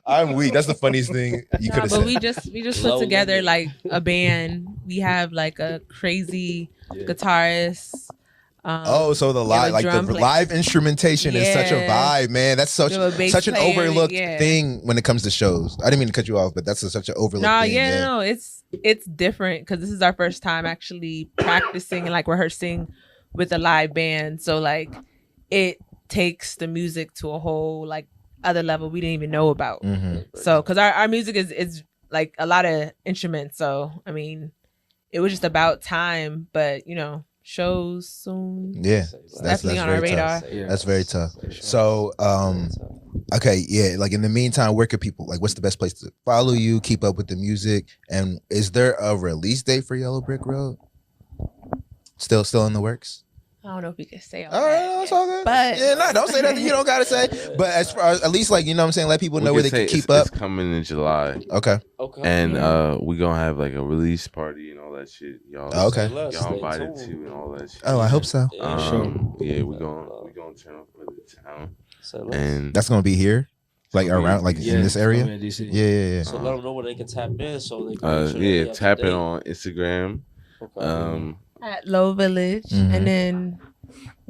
Speaker 2: I'm weak. That's the funniest thing you could
Speaker 4: Nah,
Speaker 2: have
Speaker 4: but
Speaker 2: said.
Speaker 4: we just
Speaker 1: Low
Speaker 4: put together
Speaker 1: limit.
Speaker 4: like a band. We have like a crazy guitarist.
Speaker 2: So the
Speaker 4: we have
Speaker 2: live,
Speaker 4: a
Speaker 2: like the
Speaker 4: drum player.
Speaker 2: live instrumentation is such a
Speaker 4: Yeah.
Speaker 2: vibe, man. That's such
Speaker 4: We have a bass
Speaker 2: such an
Speaker 4: player,
Speaker 2: overlooked
Speaker 4: yeah.
Speaker 2: thing when it comes to shows. I didn't mean to cut you off, but that's such an overlooked
Speaker 4: No,
Speaker 2: thing.
Speaker 4: yeah, no, it's different because this is our first time actually practicing and like rehearsing with a live band. So like it takes the music to a whole like other level we didn't even know about.
Speaker 2: Mhm.
Speaker 4: So because our music is like a lot of instruments. So I mean, it was just about time, but you know, shows soon.
Speaker 2: Yeah,
Speaker 4: Definitely on our
Speaker 2: very
Speaker 4: radar.
Speaker 2: tough. That's very tough. So, okay, yeah. Like in the meantime, where could people like? What's the best place to follow you? Keep up with the music, and is there a release date for Yellow Brick Road? Still in the works.
Speaker 4: I don't know if we can say all
Speaker 2: All right,
Speaker 4: that.
Speaker 2: that's all good.
Speaker 4: But
Speaker 2: Yeah, no, don't say that you don't gotta say. But as far as at least like, you know what I'm saying, let people know where they can keep up.
Speaker 5: It's coming in July,
Speaker 2: Okay.
Speaker 1: Okay.
Speaker 5: and we gonna have like a release party and all that shit. Y'all,
Speaker 2: Okay.
Speaker 5: y'all invited to and all that shit.
Speaker 2: Oh, I hope so.
Speaker 1: Yeah,
Speaker 5: Yeah, we gonna downtown for the town.
Speaker 1: So let's-
Speaker 5: And
Speaker 2: That's gonna be here, like around, like
Speaker 3: Yeah,
Speaker 2: in this area.
Speaker 3: in DC.
Speaker 2: Yeah.
Speaker 1: So let them know where they can tap in. So they can make sure
Speaker 5: yeah,
Speaker 1: they up
Speaker 5: tap
Speaker 1: to
Speaker 5: it
Speaker 1: date.
Speaker 5: on Instagram.
Speaker 1: Okay.
Speaker 4: At Low Village,
Speaker 2: Mhm.
Speaker 4: and then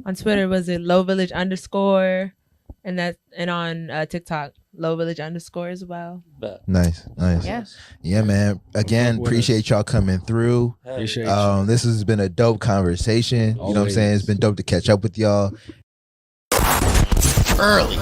Speaker 4: on Twitter was it Low Village _ and on TikTok Low Village _ as well.
Speaker 1: Bet.
Speaker 2: Nice.
Speaker 4: Yeah.
Speaker 2: Yeah, man. Again,
Speaker 3: Fuck with
Speaker 2: appreciate y'all coming through.
Speaker 1: Hey,
Speaker 3: Appreciate you.
Speaker 2: This has been a dope conversation. You know what I'm saying? It's been dope to catch up with y'all.
Speaker 6: Early.